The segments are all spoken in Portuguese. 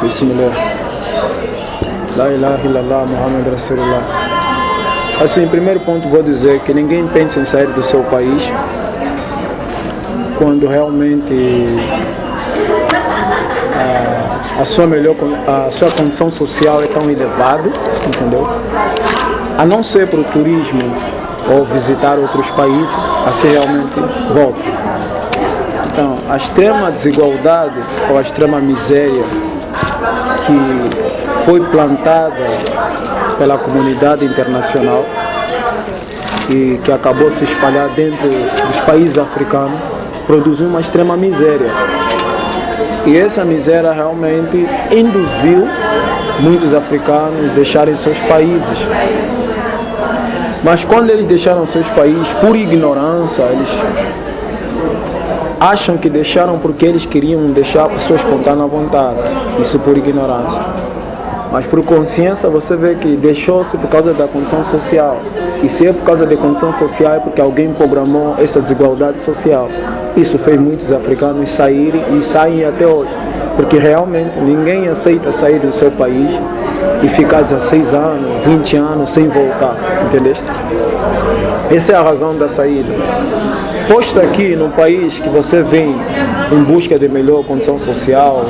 Bismillah. La ilaha illallah, Muhammad Rasulullah. Assim, primeiro ponto vou dizer que ninguém pensa em sair do seu país quando realmente a sua condição social é tão elevada, entendeu? A não ser para o turismo ou visitar outros países, assim realmente volta. Então, a extrema desigualdade ou a extrema miséria que foi plantada pela comunidade internacional e que acabou se espalhar dentro dos países africanos produziu uma extrema miséria. E essa miséria realmente induziu muitos africanos a deixarem seus países. Mas quando eles deixaram seus países por ignorância, eles acham que deixaram porque eles queriam deixar a pessoa espontânea vontade. Isso por ignorância. Mas por consciência você vê que deixou-se por causa da condição social. E se é por causa da condição social é porque alguém programou essa desigualdade social. Isso fez muitos africanos saírem e saem até hoje. Porque realmente ninguém aceita sair do seu país e ficar 16 anos, 20 anos sem voltar, entendeste? Essa é a razão da saída. Posto aqui num país que você vem em busca de melhor condição social,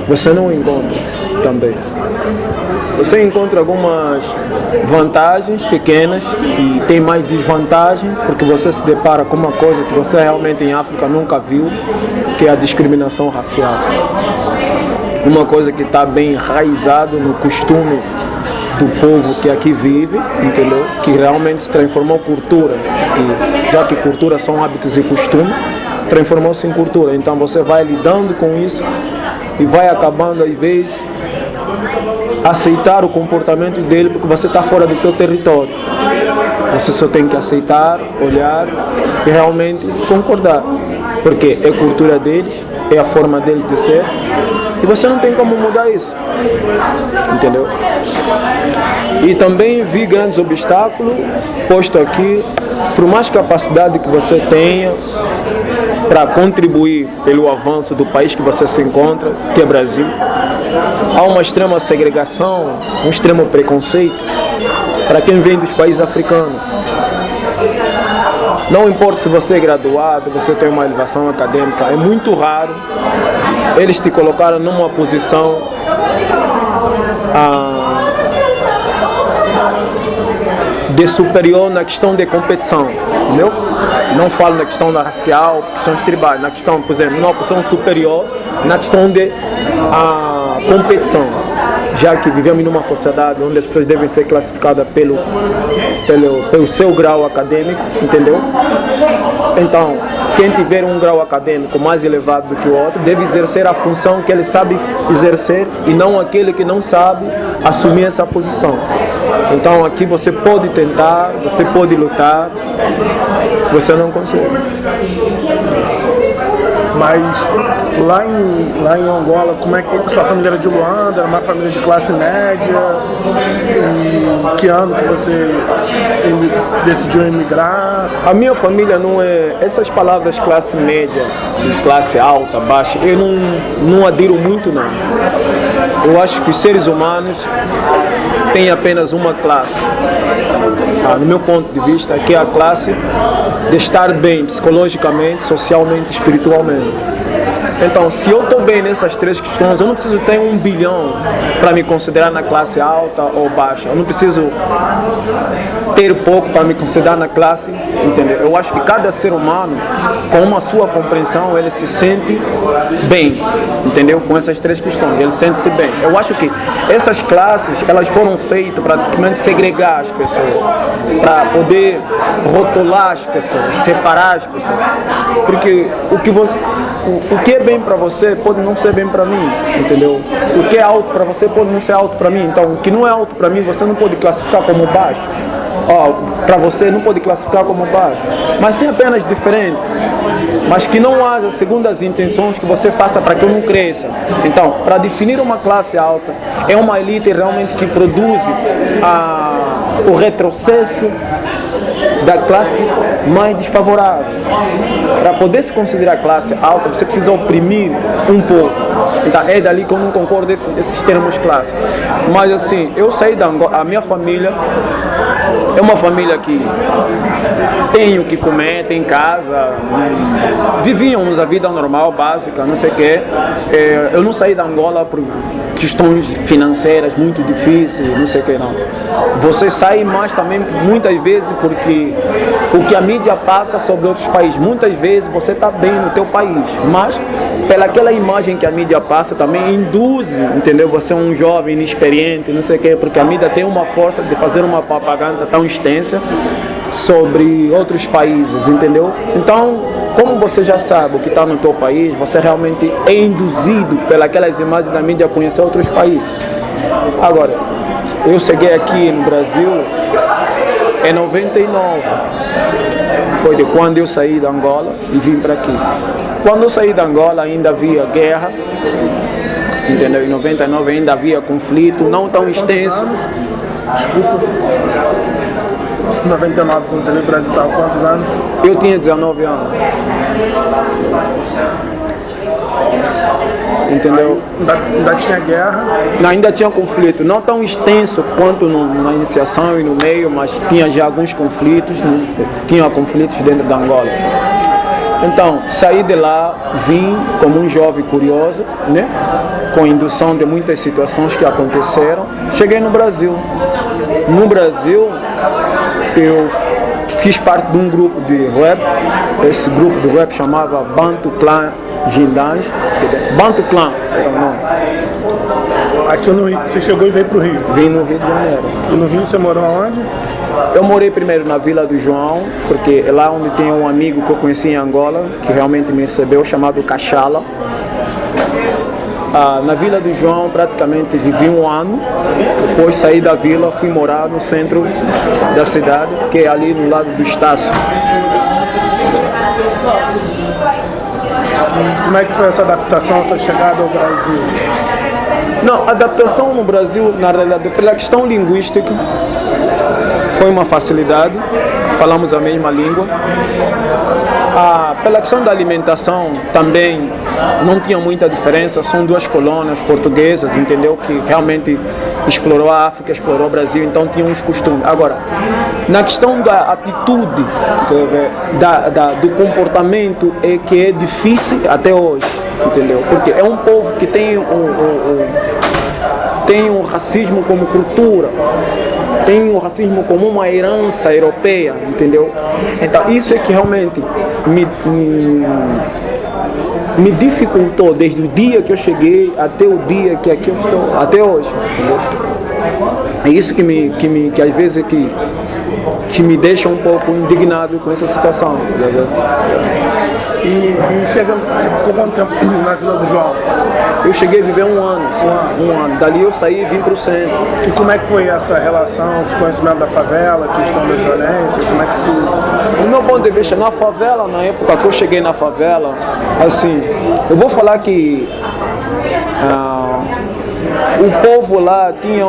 você não encontra também. Você encontra algumas vantagens pequenas e tem mais desvantagem porque você se depara com uma coisa que você realmente em África nunca viu, que é a discriminação racial. Uma coisa que está bem enraizado no costume do povo que aqui vive, entendeu? Que realmente se transformou em cultura, já que cultura são hábitos e costumes, transformou-se em cultura. Então você vai lidando com isso e vai acabando às vezes aceitar o comportamento dele porque você está fora do teu território. Você só tem que aceitar, olhar e realmente concordar, porque é a cultura deles, é a forma deles de ser e você não tem como mudar isso, entendeu? E também vi grandes obstáculos posto aqui, por mais capacidade que você tenha para contribuir pelo avanço do país que você se encontra, que é Brasil, há uma extrema segregação, um extremo preconceito para quem vem dos países africanos. Não importa se você é graduado, você tem uma elevação acadêmica, é muito raro eles te colocaram numa posição de superior na questão de competição, entendeu? Não falo na questão da racial, questões tribais, na questão, por exemplo, numa posição superior na questão de competição, já que vivemos numa sociedade onde as pessoas devem ser classificadas pelo seu grau acadêmico, entendeu? Então, quem tiver um grau acadêmico mais elevado do que o outro deve exercer a função que ele sabe exercer e não aquele que não sabe assumir essa posição. Então aqui você pode tentar, você pode lutar, você não consegue. Mas lá em Angola, como é que a sua família era de Luanda, era uma família de classe média? E que ano que você decidiu emigrar? A minha família não é... Essas palavras classe média, classe alta, baixa, eu não adiro muito não. Eu acho que os seres humanos têm apenas uma classe. No meu ponto de vista, que é a classe de estar bem psicologicamente, socialmente, espiritualmente. Então, se eu estou bem nessas três questões, eu não preciso ter 1 bilhão para me considerar na classe alta ou baixa. Eu não preciso ter pouco para me considerar na classe, entendeu? Eu acho que cada ser humano, com uma sua compreensão, ele se sente bem, entendeu? Com essas três questões, ele sente-se bem. Eu acho que essas classes, elas foram feitas para segregar as pessoas, para poder rotular as pessoas, separar as pessoas. Porque o que é bem para você pode não ser bem para mim, entendeu? O que é alto para você pode não ser alto para mim. Então, o que não é alto para mim, você não pode classificar como baixo. Para você não pode classificar como baixo, mas sim apenas diferente, mas que não haja segundo as intenções que você faça para que eu não cresça. Então, para definir uma classe alta, é uma elite realmente que produz o retrocesso da classe mais desfavorável. Para poder se considerar classe alta, você precisa oprimir um povo. Então é dali que eu não concordo esses termos classe. Mas assim, eu saí da Angola, a minha família é uma família que tem o que comer, tem casa, vivíamos a vida normal, básica, não sei o quê. Eu não saí da Angola por questões financeiras muito difíceis, não sei o que não. Você sai mais também muitas vezes porque o que a mídia passa sobre outros países, muitas vezes você está bem no teu país, mas pelaquela imagem que a mídia passa também induz, entendeu? Você é um jovem inexperiente, não sei o que, porque a mídia tem uma força de fazer uma propaganda tão extensa sobre outros países, entendeu? Então, como você já sabe o que está no teu país, você realmente é induzido pelas imagens da mídia a conhecer outros países. Agora, eu cheguei aqui no Brasil em 99, foi de quando eu saí da Angola e vim para aqui. Quando eu saí da Angola ainda havia guerra, entendeu? Em 99 ainda havia conflito, não tão extenso. Desculpa. 99, quando você veio para o Brasil, estava quantos anos? Eu tinha 19 anos. Entendeu? Ainda tinha guerra? Não, ainda tinha conflito, não tão extenso quanto na iniciação e no meio, mas tinha já alguns conflitos, tinha conflitos dentro da Angola. Então, saí de lá, vim como um jovem curioso, né? Com indução de muitas situações que aconteceram. Cheguei no Brasil. No Brasil, eu fiz parte de um grupo de rap. Esse grupo de rap chamava Bantu Clan Gindange. Bantu Clan era o nome. Aqui no Rio, você chegou e veio para o Rio? Vim no Rio de Janeiro. E no Rio você morou aonde? Eu morei primeiro na Vila do João, porque é lá onde tem um amigo que eu conheci em Angola, que realmente me recebeu, chamado Cachala. Na Vila do João praticamente vivi um ano, depois saí da vila, fui morar no centro da cidade, que é ali no lado do Estácio. E como é que foi essa adaptação, essa chegada ao Brasil? Não, a adaptação no Brasil, na realidade, pela questão linguística, foi uma facilidade, falamos a mesma língua. Pela questão da alimentação também não tinha muita diferença, são duas colônias portuguesas, entendeu? Que realmente explorou a África, explorou o Brasil, então tinha uns costumes. Agora, na questão da atitude, do comportamento, é que é difícil até hoje, entendeu? Porque é um povo que tem o racismo como cultura, tem o racismo como uma herança europeia, entendeu? Então isso é que realmente me dificultou desde o dia que eu cheguei até o dia que aqui eu estou, até hoje, entendeu? É isso que às vezes que me deixa um pouco indignado com essa situação. E chegando, você ficou quanto tempo na Vila do João? Eu cheguei a viver um ano. Dali eu saí e vim para o centro. E como é que foi essa relação, esse conhecimento da favela, questão da violência, como é que isso... O meu ponto de vista, na favela, na época que eu cheguei na favela, assim, eu vou falar que o povo lá tinha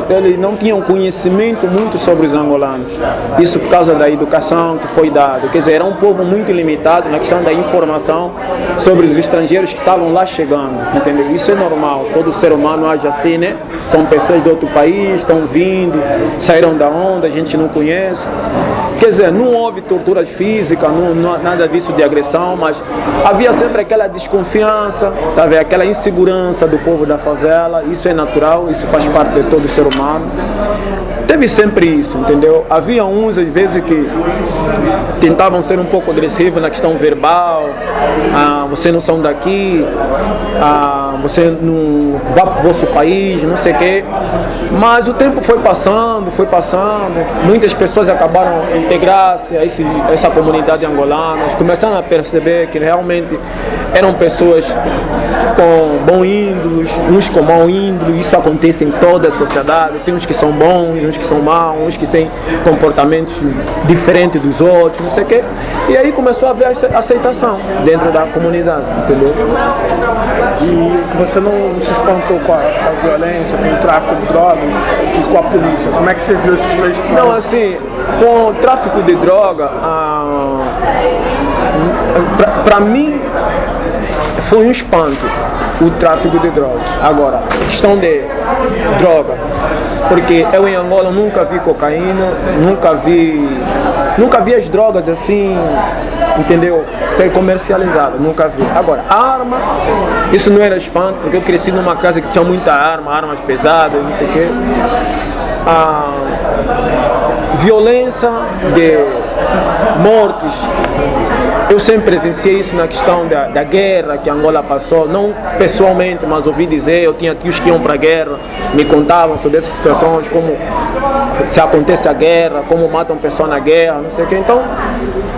eles não tinham conhecimento muito sobre os angolanos. Isso por causa da educação que foi dada. Quer dizer, era um povo muito limitado na questão da informação sobre os estrangeiros que estavam lá chegando, entendeu? Isso é normal, todo ser humano age assim, né? São pessoas de outro país, estão vindo, saíram da onda, a gente não conhece. Quer dizer, não houve torturas físicas, nada disso de agressão, mas havia sempre aquela desconfiança, sabe? Aquela insegurança do povo da favela. Isso é natural, isso faz parte de todo ser humano. Teve sempre isso, entendeu? Havia uns, às vezes, que tentavam ser um pouco agressivos na questão verbal. Você não são daqui, você não vá para o vosso país, não sei o quê. Mas o tempo foi passando. Muitas pessoas acabaram integrando-se a essa comunidade angolana, começaram a perceber que realmente eram pessoas com bom índolos, uns com mau índole. Isso acontece em toda a sociedade. Tem uns que são bons, uns que são maus, uns que têm comportamentos diferentes dos outros, não sei o quê. E aí começou a haver aceitação dentro da comunidade, entendeu? E você não se espantou com a violência, com o tráfico de drogas e com a polícia? Como é que você viu esses três pontos? Não, assim, com o tráfico de droga, para mim foi um espanto o tráfico de drogas. Agora, questão de droga, porque eu em Angola nunca vi cocaína, nunca vi as drogas assim, entendeu, ser comercializada, nunca vi. Agora, arma, isso não era espanto, porque eu cresci numa casa que tinha muita arma, armas pesadas, não sei o quê. A violência de mortos, eu sempre presenciei isso na questão da guerra que Angola passou, não pessoalmente, mas ouvi dizer, eu tinha tios que iam para a guerra, me contavam sobre essas situações, como se acontece a guerra, como matam pessoas na guerra, não sei o que. Então,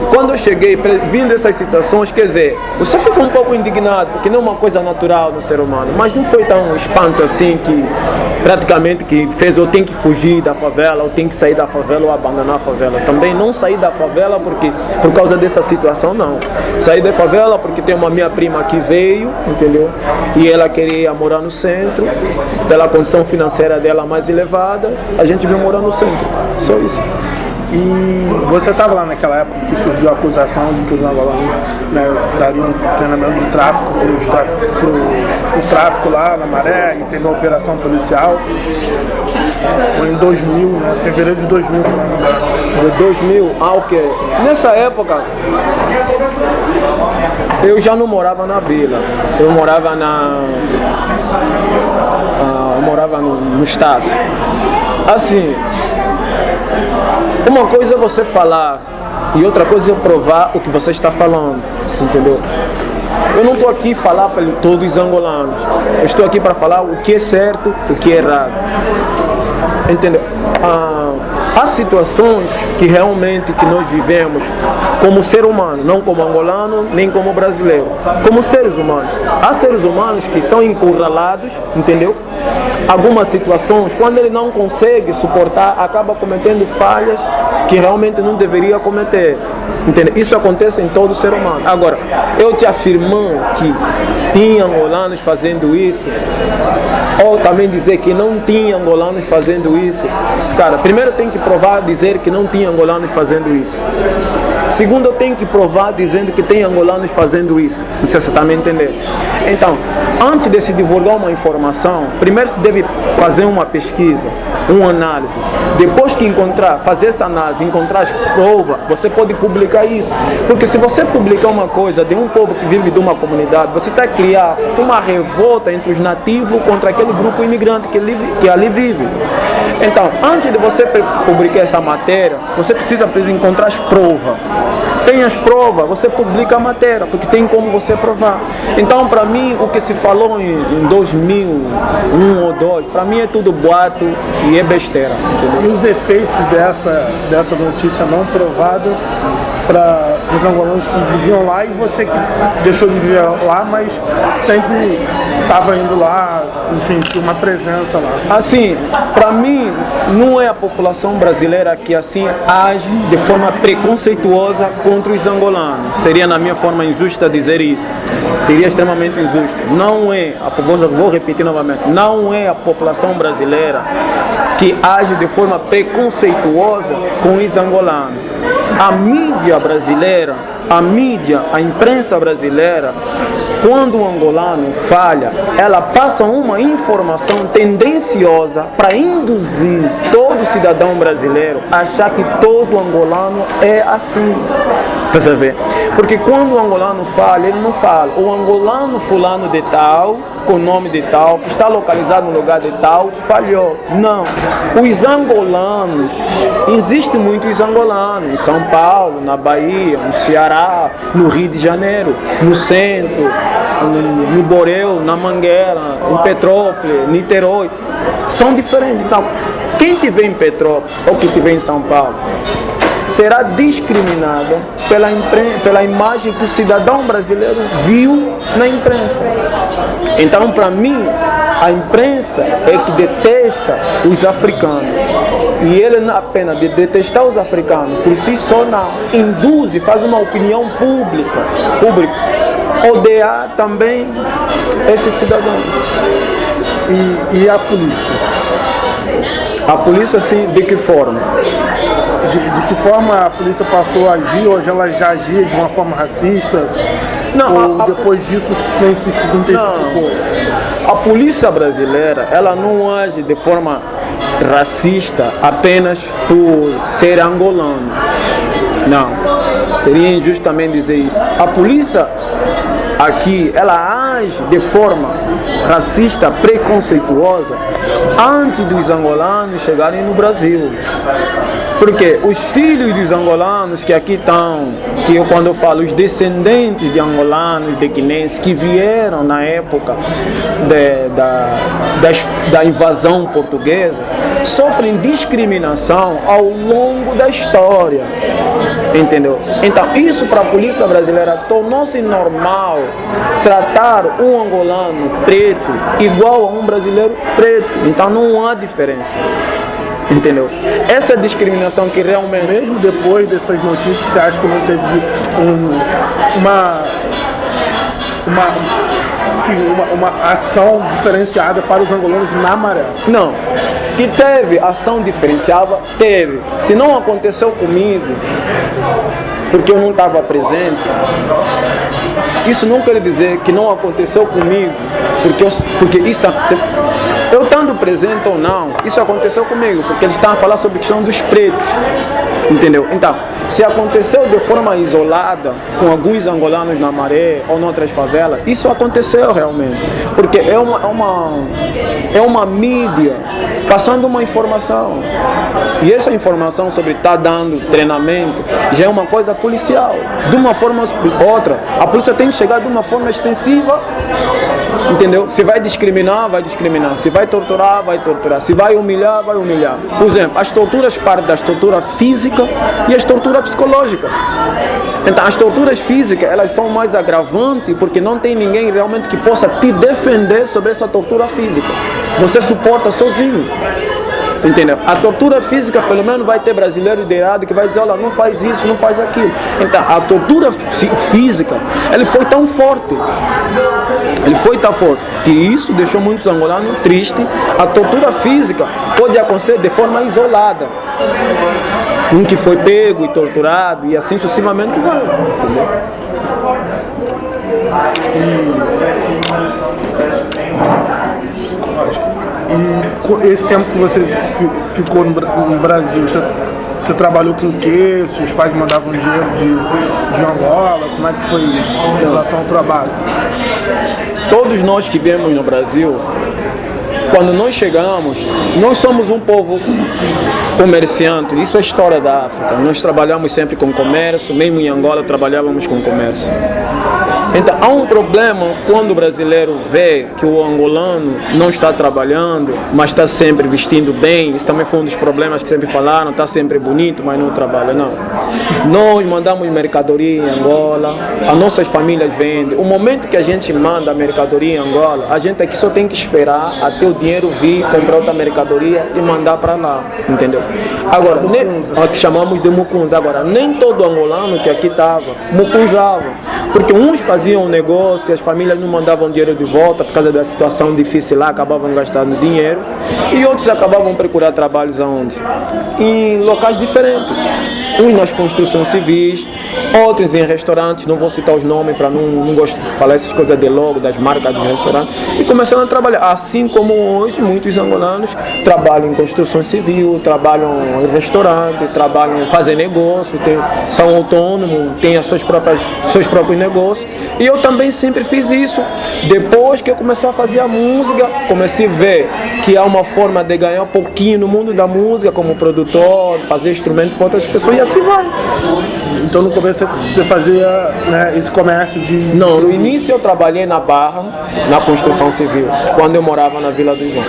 quando eu cheguei, vindo essas situações, quer dizer, você fica um pouco indignado, porque não é uma coisa natural do ser humano, mas não foi tão espanto assim que praticamente que fez eu tenho que fugir da favela, eu tenho que sair da favela ou abandonar a favela. Também não saí da favela porque por causa dessa situação, não. Saí da favela porque tem uma minha prima que veio, entendeu? E ela queria morar no centro, pela condição financeira dela mais elevada, a gente veio morar no centro, só isso. E você estava lá naquela época que surgiu a acusação de que os angolanos, né, dariam treinamento de tráfico pro tráfico lá na Maré, e teve uma operação policial. Foi em 2000, né, fevereiro de 2000, se não me engano. De 2000, ok. Nessa época, eu já não morava na vila, eu morava no Estácio. Assim, uma coisa é você falar e outra coisa é provar o que você está falando, entendeu? Eu não estou aqui para falar para todos os angolanos, eu estou aqui para falar o que é certo, o que é errado, entendeu? Há situações que realmente que nós vivemos como ser humano, não como angolano, nem como brasileiro, como seres humanos. Há seres humanos que são encurralados, entendeu? Algumas situações, quando ele não consegue suportar, acaba cometendo falhas que realmente não deveria cometer, entendeu? Isso acontece em todo ser humano. Agora, eu te afirmando que tinha angolanos fazendo isso, ou também dizer que não tinha angolanos fazendo isso, cara, primeiro tem que provar, dizer que não tinha angolanos fazendo isso. Segundo, eu tenho que provar dizendo que tem angolanos fazendo isso. Não sei se você está me entendendo. Então, antes de se divulgar uma informação, primeiro se deve fazer uma pesquisa, uma análise. Depois que fazer essa análise, encontrar as provas, você pode publicar isso. Porque se você publicar uma coisa de um povo que vive de uma comunidade, você está a criar uma revolta entre os nativos contra aquele grupo imigrante que ali vive. Então, antes de você publicar essa matéria, você precisa encontrar as provas. Tem as provas, você publica a matéria, porque tem como você provar. Então, para mim, o que se falou em 2001 ou 2002, para mim é tudo boato e é besteira. Entendeu? E os efeitos dessa notícia não provada para os angolanos que viviam lá e você que deixou de viver lá, mas sempre estava indo lá e sentiu uma presença lá? Assim, para mim, não é a população brasileira que assim age de forma preconceituosa contra os angolanos. Seria, na minha forma, injusta dizer isso. Seria extremamente injusto. Não é, vou repetir novamente, não é a população brasileira que age de forma preconceituosa com os angolanos. A mídia brasileira, a imprensa brasileira, quando o angolano falha, ela passa uma informação tendenciosa para induzir todo cidadão brasileiro a achar que todo angolano é assim. Você vê? Porque quando o angolano falha, ele não fala o angolano fulano de tal, com o nome de tal, que está localizado no lugar de tal, falhou. Não. Os angolanos, existem muitos angolanos, em São Paulo, na Bahia, no Ceará, no Rio de Janeiro, no centro, no Borel, na Mangueira, em Petrópolis, Niterói. São diferentes. Então, quem estiver em Petrópolis ou quem estiver em São Paulo será discriminada pela imagem que o cidadão brasileiro viu na imprensa. Então, para mim, a imprensa é que detesta os africanos. E ele não apenas de detestar os africanos, por si só não, induz e faz uma opinião pública, odiar também esses cidadãos. E a polícia? A polícia, assim, de que forma? De que forma a polícia passou a agir? Hoje ela já agia de uma forma racista? Não, ou depois disso se intensificou? A polícia brasileira, ela não age de forma racista apenas por ser angolano. Não, seria injusto também dizer isso. A polícia aqui, ela age de forma racista, preconceituosa, antes dos angolanos chegarem no Brasil. Porque os filhos dos angolanos que aqui estão, que eu quando eu falo, os descendentes de angolanos, de guinenses, que vieram na época da invasão portuguesa, sofrem discriminação ao longo da história. Entendeu? Então, isso para a polícia brasileira tornou-se normal tratar um angolano preto igual a um brasileiro preto. Então, não há diferença. Entendeu? Essa discriminação que realmente... Mesmo depois dessas notícias, você acha que não teve uma ação diferenciada para os angolanos na Maré? Não. Que teve ação diferenciada, teve. Se não aconteceu comigo, porque eu não estava presente, isso não quer dizer que não aconteceu comigo, porque isso está... Eu estando presente ou não, isso aconteceu comigo, porque eles estavam a falar sobre a questão dos pretos, entendeu? Então, se aconteceu de forma isolada, com alguns angolanos na Maré ou em outras favelas, isso aconteceu realmente, porque é uma mídia passando uma informação, e essa informação sobre estar dando treinamento já é uma coisa policial, de uma forma ou outra, a polícia tem que chegar de uma forma extensiva. Entendeu? Se vai discriminar, vai discriminar. Se vai torturar, vai torturar. Se vai humilhar, vai humilhar. Por exemplo, as torturas partem da tortura física e as torturas psicológicas. Então, as torturas físicas, elas são mais agravantes porque não tem ninguém realmente que possa te defender sobre essa tortura física. Você suporta sozinho. Entendeu? A tortura física, pelo menos, vai ter brasileiro ideado que vai dizer, olha, não faz isso, não faz aquilo. Então, a tortura física, ele foi tão forte. Ele foi tão forte que isso deixou muitos angolanos tristes. A tortura física pode acontecer de forma isolada. Um que foi pego e torturado e assim sucessivamente vai. Entendeu? E esse tempo que você ficou no Brasil, você trabalhou com o quê? Seus pais mandavam dinheiro de Angola? Como é que foi isso em relação ao trabalho? Todos nós que viemos no Brasil, quando nós chegamos, nós somos um povo comerciante. Isso é a história da África. Nós trabalhamos sempre com comércio, mesmo em Angola trabalhávamos com comércio. Então, há um problema quando o brasileiro vê que o angolano não está trabalhando, mas está sempre vestindo bem. Isso também foi um dos problemas que sempre falaram, está sempre bonito, mas não trabalha, não. Nós mandamos mercadoria em Angola, as nossas famílias vendem. O momento que a gente manda a mercadoria em Angola, a gente aqui só tem que esperar até o dinheiro vir, comprar outra mercadoria e mandar para lá, entendeu? Agora, o que chamamos de mucunza. Agora, nem todo angolano que aqui estava mucunjava, porque uns faziam negócio e as famílias não mandavam dinheiro de volta por causa da situação difícil lá, acabavam gastando dinheiro, e outros acabavam procurar trabalhos aonde? Em locais diferentes, uns nas construções civis, outros em restaurantes, não vou citar os nomes para não gosto de falar essas coisas de logo, das marcas dos restaurantes, e começaram a trabalhar, assim como hoje muitos angolanos trabalham em construção civil, trabalham em restaurante, trabalham, fazem negócio, são autônomos, têm seus próprios negócios. E eu também sempre fiz isso. Depois que eu comecei a fazer a música, comecei a ver que há uma forma de ganhar um pouquinho no mundo da música, como produtor, fazer instrumento para outras pessoas, e assim vai. Então no começo você fazia, né, esse comércio de... Não, no início eu trabalhei na Barra, na construção civil, quando eu morava na Vila do João.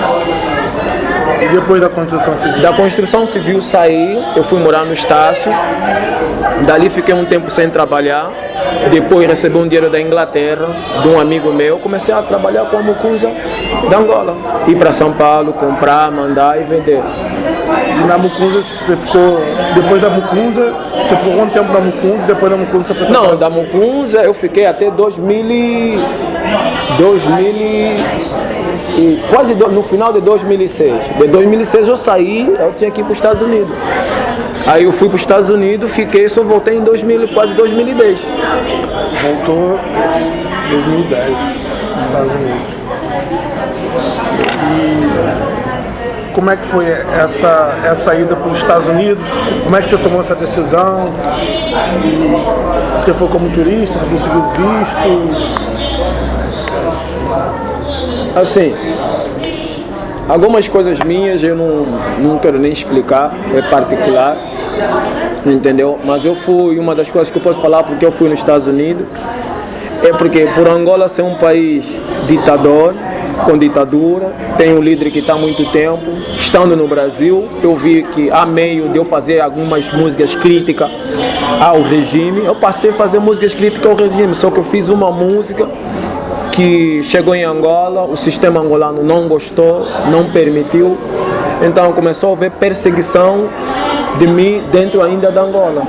E depois da construção civil? Da construção civil saí, eu fui morar no Estácio, dali fiquei um tempo sem trabalhar, depois recebi um dinheiro da Inglaterra, de um amigo meu, comecei a trabalhar com a Mucunza da Angola, ir para São Paulo, comprar, mandar e vender. E na Mucunza você ficou, depois da Mucunza, você ficou quanto tempo na Mucunza, depois da Mucunza você foi pra Não, da Mucunza eu fiquei até 2000 e quase no final de 2006. De 2006 eu saí, eu tinha que ir para os Estados Unidos. Aí eu fui para os Estados Unidos, fiquei, só voltei em quase 2010. Voltou em 2010, nos Estados Unidos. E como é que foi essa ida para os Estados Unidos? Como é que você tomou essa decisão? E você foi como turista, você conseguiu visto? Assim, algumas coisas minhas eu não quero nem explicar, é particular, entendeu? Mas eu fui, uma das coisas que eu posso falar porque eu fui nos Estados Unidos, é porque por Angola ser um país ditador, com ditadura, tem um líder que está há muito tempo, estando no Brasil, eu vi que há meio de eu fazer algumas músicas críticas ao regime, eu passei a fazer músicas críticas ao regime, só que eu fiz uma música que chegou em Angola, o sistema angolano não gostou, não permitiu, então começou a haver perseguição de mim dentro ainda da Angola,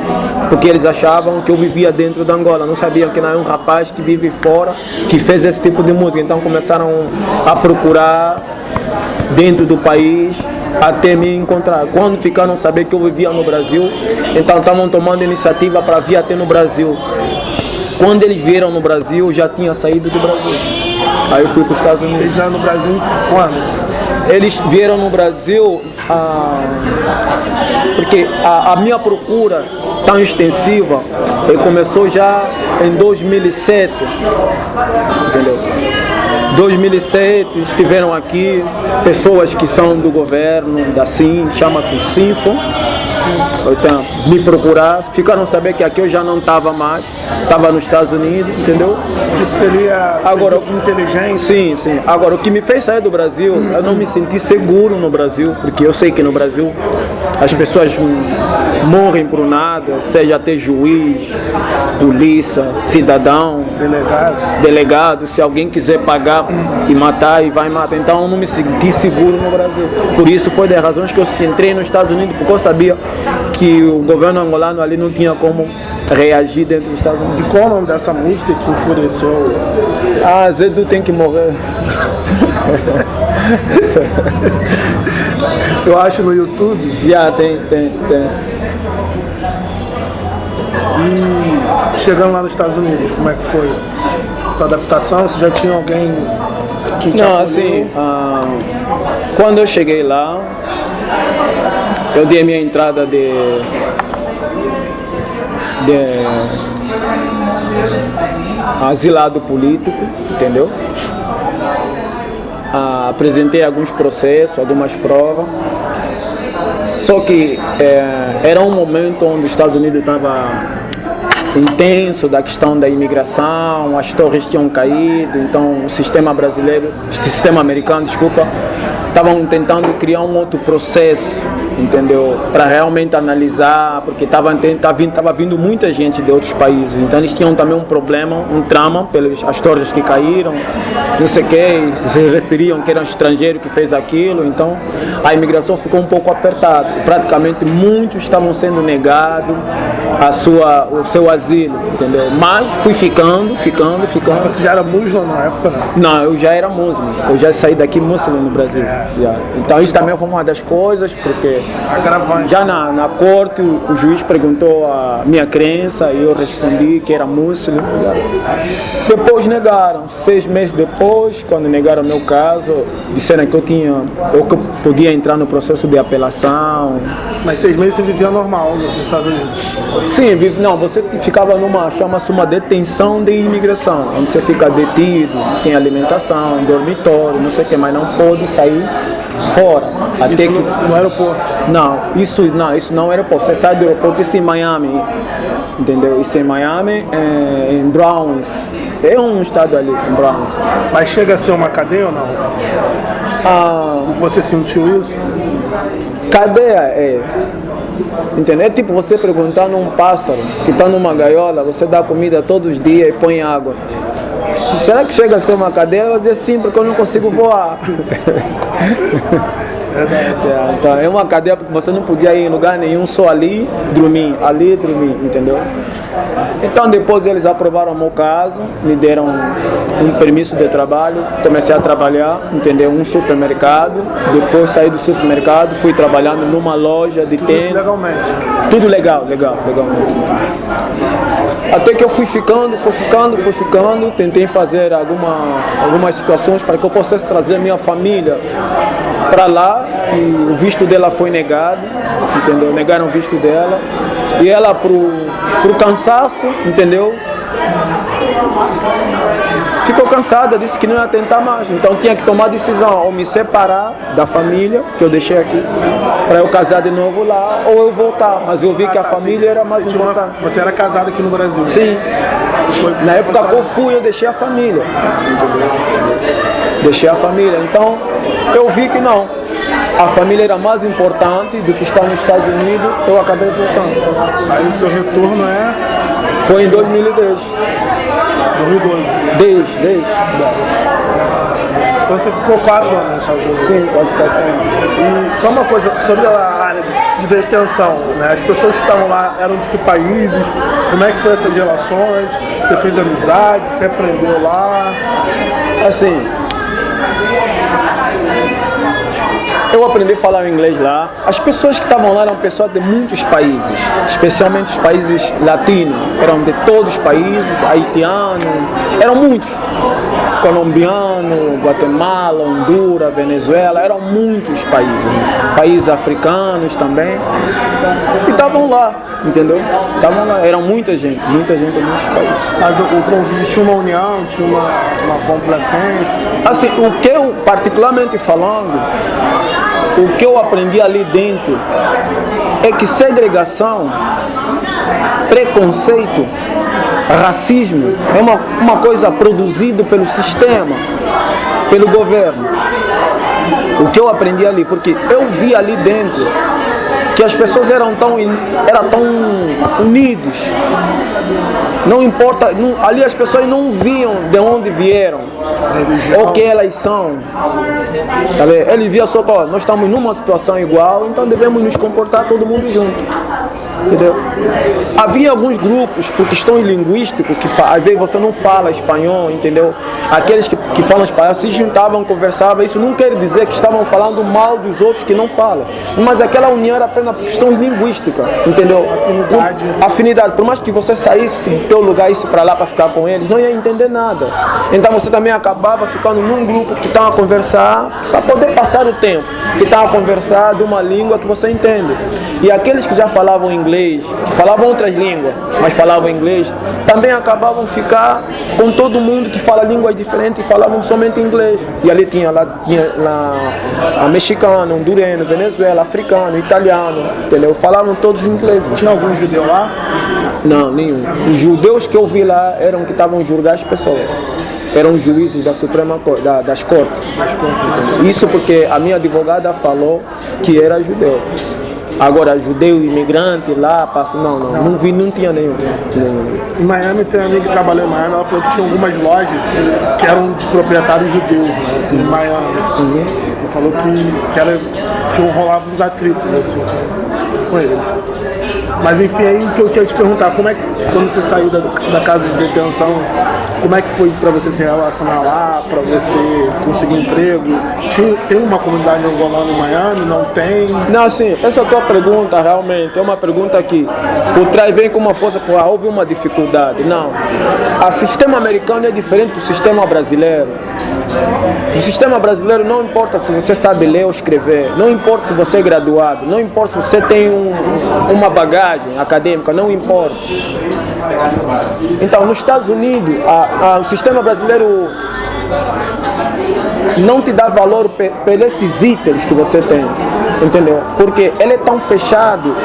porque eles achavam que eu vivia dentro da Angola, não sabiam que não é um rapaz que vive fora, que fez esse tipo de música, então começaram a procurar dentro do país até me encontrar. Quando ficaram a saber que eu vivia no Brasil, então estavam tomando iniciativa para vir até no Brasil. Quando eles vieram no Brasil, eu já tinha saído do Brasil. Aí eu fui para os Estados Unidos. Eles já no Brasil quando? Eles vieram no Brasil porque a minha procura tão extensiva começou já em 2007, entendeu? 2007 estiveram aqui pessoas que são do governo, da SIM, chama-se Sinfo, então, me procurar, ficaram sabendo que aqui eu já não estava mais, estava nos Estados Unidos, entendeu? Tipo, seria agora, de inteligência? Sim, sim. Agora, o que me fez sair do Brasil, eu não me senti seguro no Brasil, porque eu sei que no Brasil as pessoas morrem por nada, seja até juiz, polícia, cidadão, delegado, se alguém quiser pagar e matar, e vai matar. Então eu não me senti seguro no Brasil. Por isso foi das razões que eu entrei nos Estados Unidos, porque eu sabia que o governo angolano ali não tinha como reagir dentro dos Estados Unidos. E qual é o nome dessa música que enfureceu? Zedu tem que morrer. Eu acho no YouTube. Já tem. E chegando lá nos Estados Unidos, como é que foi essa adaptação? Você já tinha alguém que te Não, apoiou? assim, quando eu cheguei lá, eu dei a minha entrada de asilado político, entendeu? Apresentei alguns processos, algumas provas. Só que era um momento onde os Estados Unidos estava intenso da questão da imigração, as torres tinham caído, então o sistema americano, estavam tentando criar um outro processo, entendeu? Para realmente analisar, porque estava vindo muita gente de outros países, então eles tinham também um problema, um trauma pelas as torres que caíram, não sei o que, se referiam que era um estrangeiro que fez aquilo, então a imigração ficou um pouco apertada, praticamente muitos estavam sendo negados o seu asilo, entendeu? Mas fui ficando. Você já era muçulmano na época, né? Não, eu já era muçulmano, eu já saí daqui muçulmano no Brasil. Já. Então isso também foi uma das coisas, porque já na corte o juiz perguntou a minha crença e eu respondi que era muçulmano. Depois negaram, 6 meses depois, quando negaram o meu caso, disseram que eu podia entrar no processo de apelação. Mas 6 meses você vivia normal nos Estados Unidos? Sim, você ficava chama-se uma detenção de imigração, onde você fica detido, tem alimentação, dormitório, não sei o que, mas não pode sair fora. Até no aeroporto? Não, isso não é aeroporto. Você sai do aeroporto, isso em Miami, entendeu? Isso em Miami, em Browns, é um estado ali, em Browns. Mas chega a ser uma cadeia ou não? Você sentiu isso? Cadeia entendeu? É tipo você perguntar num pássaro que está numa gaiola, você dá comida todos os dias e põe água. Será que chega a ser uma cadeia? Eu vou dizer sim, porque eu não consigo voar. Então, é uma cadeia porque você não podia ir em lugar nenhum, só ali dormir, entendeu? Então depois eles aprovaram o meu caso, me deram um permisso de trabalho, comecei a trabalhar, entendeu? Um supermercado, depois saí do supermercado, fui trabalhando numa loja de tênis. Tudo legalmente? Tudo legalmente. Até que eu fui ficando, tentei fazer algumas situações para que eu possa trazer minha família para lá, e o visto dela foi negado, entendeu? Negaram o visto dela, e ela pro cansaço, entendeu? Ficou cansada, disse que não ia tentar mais, então tinha que tomar a decisão, ou me separar da família que eu deixei aqui, para eu casar de novo lá, ou eu voltar, mas eu vi que a família era mais importante. Você era casado aqui no Brasil? Sim, na época que eu fui, eu deixei a família, entendeu? Deixei a família, então eu vi que não, a família era mais importante do que estar nos Estados Unidos, eu acabei voltando. Aí o seu retorno foi em 2010. 2012? Desde. Então você ficou 4 anos nos Estados Unidos? Sim, quase 4 anos. E só uma coisa sobre a área de detenção, né? As pessoas que estavam lá eram de que países? Como é que foi essas relações? Você fez amizade? Você aprendeu lá? Assim, eu aprendi a falar inglês lá. As pessoas que estavam lá eram pessoas de muitos países, especialmente os países latinos. Eram de todos os países, haitianos, eram muitos. Colombiano, Guatemala, Honduras, Venezuela, eram muitos países africanos também, e estavam lá, entendeu? Estavam lá, eram muita gente de muitos países. Mas o convívio tinha uma união, tinha uma complacência? Assim, o que eu, particularmente falando, o que eu aprendi ali dentro é que segregação, preconceito, racismo é uma coisa produzida pelo sistema, pelo governo. O que eu aprendi ali, porque eu vi ali dentro que as pessoas eram tão unidos. Não importa, ali as pessoas não viam de onde vieram, o que elas são. Tá vendo? Ele via só que nós estamos numa situação igual, então devemos nos comportar todo mundo junto. Entendeu? Havia alguns grupos, por questões linguísticas, que às vezes você não fala espanhol, entendeu? Aqueles que falam espanhol se juntavam, conversavam, isso não quer dizer que estavam falando mal dos outros que não falam, mas aquela união era apenas por questões linguísticas, entendeu? Afinidade. Por mais que você saísse do teu lugar e ir para lá para ficar com eles, não ia entender nada. Então você também acabava ficando num grupo que estava a conversar, para poder passar o tempo, que estava a conversar de uma língua que você entende. E aqueles que já falavam inglês, que falavam outras línguas, mas falavam inglês, também acabavam ficar com todo mundo que fala línguas diferentes e falavam somente inglês. E ali tinha a mexicano, hondureno, venezuela, africano, italiano, entendeu? Falavam todos inglês. Tinha algum judeu lá? Não, nenhum. Os judeus que eu vi lá eram que estavam julgando as pessoas. Eram juízes da Suprema Corte, das cortes. Isso porque a minha advogada falou que era judeu. Agora, judeu imigrante lá, não vi, não tinha nenhum. Em Miami, tem uma amiga que trabalhou em Miami, ela falou que tinha algumas lojas que eram de proprietários judeus, né, em Miami. Ela falou que rolavam uns atritos assim com eles. Mas enfim, aí que eu queria te perguntar, como é que, quando você saiu da casa de detenção, como é que foi para você se relacionar lá, para você conseguir emprego? Tem uma comunidade angolana em Miami? Não tem? Não, sim, essa tua pergunta realmente é uma pergunta que por trás vem com uma força, houve uma dificuldade. Não, o sistema americano é diferente do sistema brasileiro. No sistema brasileiro não importa se você sabe ler ou escrever, não importa se você é graduado, não importa se você tem uma bagagem acadêmica, não importa. Então, nos Estados Unidos, o sistema brasileiro não te dá valor pelos itens que você tem, entendeu? Porque ele é tão fechado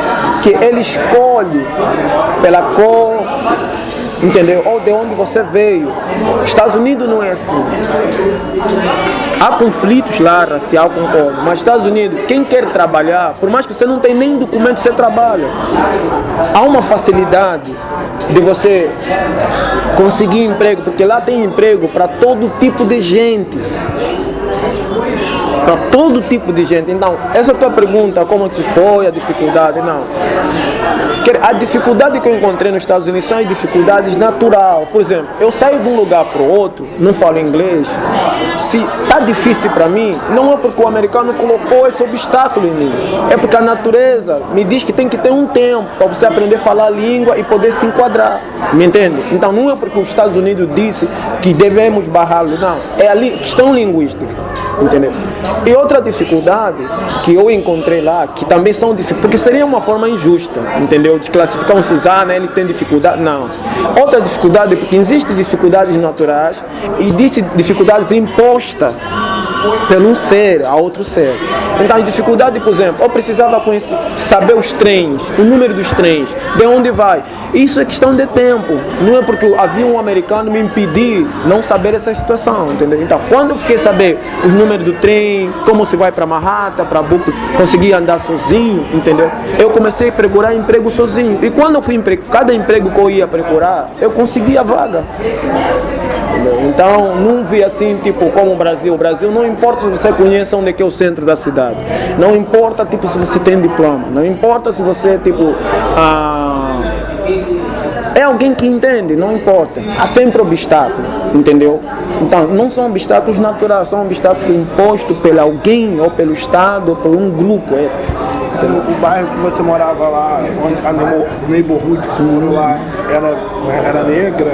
que ele escolhe pela cor, entendeu? Ou de onde você veio. Estados Unidos não é assim. Há conflitos lá, racial, concordo. Mas Estados Unidos, quem quer trabalhar, por mais que você não tenha nem documento, você trabalha. Há uma facilidade de você conseguir emprego, porque lá tem emprego para todo tipo de gente. Para todo tipo de gente. Então, essa tua pergunta, como que foi a dificuldade? Não. A dificuldade que eu encontrei nos Estados Unidos são as dificuldades naturais. Por exemplo, eu saio de um lugar para o outro, não falo inglês. Se está difícil para mim, não é porque o americano colocou esse obstáculo em mim. É porque a natureza me diz que tem que ter um tempo para você aprender a falar a língua e poder se enquadrar. Me entende? Então, não é porque os Estados Unidos disse que devemos barrá-lo, não. É a questão linguística. Entendeu? E outra dificuldade que eu encontrei lá, que também são dificuldades, porque seria uma forma injusta, entendeu? De classificar um Suzano, eles têm dificuldade, não. Outra dificuldade, porque existem dificuldades naturais e existem dificuldades impostas pelo um ser a outro ser. Então a dificuldade, por exemplo, eu precisava saber os trens, o número dos trens, de onde vai. Isso é questão de tempo, não é porque havia um americano me impedir não saber essa situação, entendeu? Então quando eu fiquei saber os números do trem, como se vai para Manhattan, para Brooklyn, consegui andar sozinho, entendeu? Eu comecei a procurar emprego sozinho. E quando eu fui cada emprego que eu ia procurar, eu consegui a vaga. Então, não vi assim, tipo, como o Brasil. O Brasil não importa se você conhece onde é que é o centro da cidade. Não importa, tipo, se você tem diploma. Não importa se você, tipo, é alguém que entende. Não importa. Há sempre obstáculo, entendeu? Então, não são obstáculos naturais, são obstáculos impostos por alguém, ou pelo Estado, ou por um grupo étnico. O bairro que você morava lá, a neighborhood que você morou lá, era negra?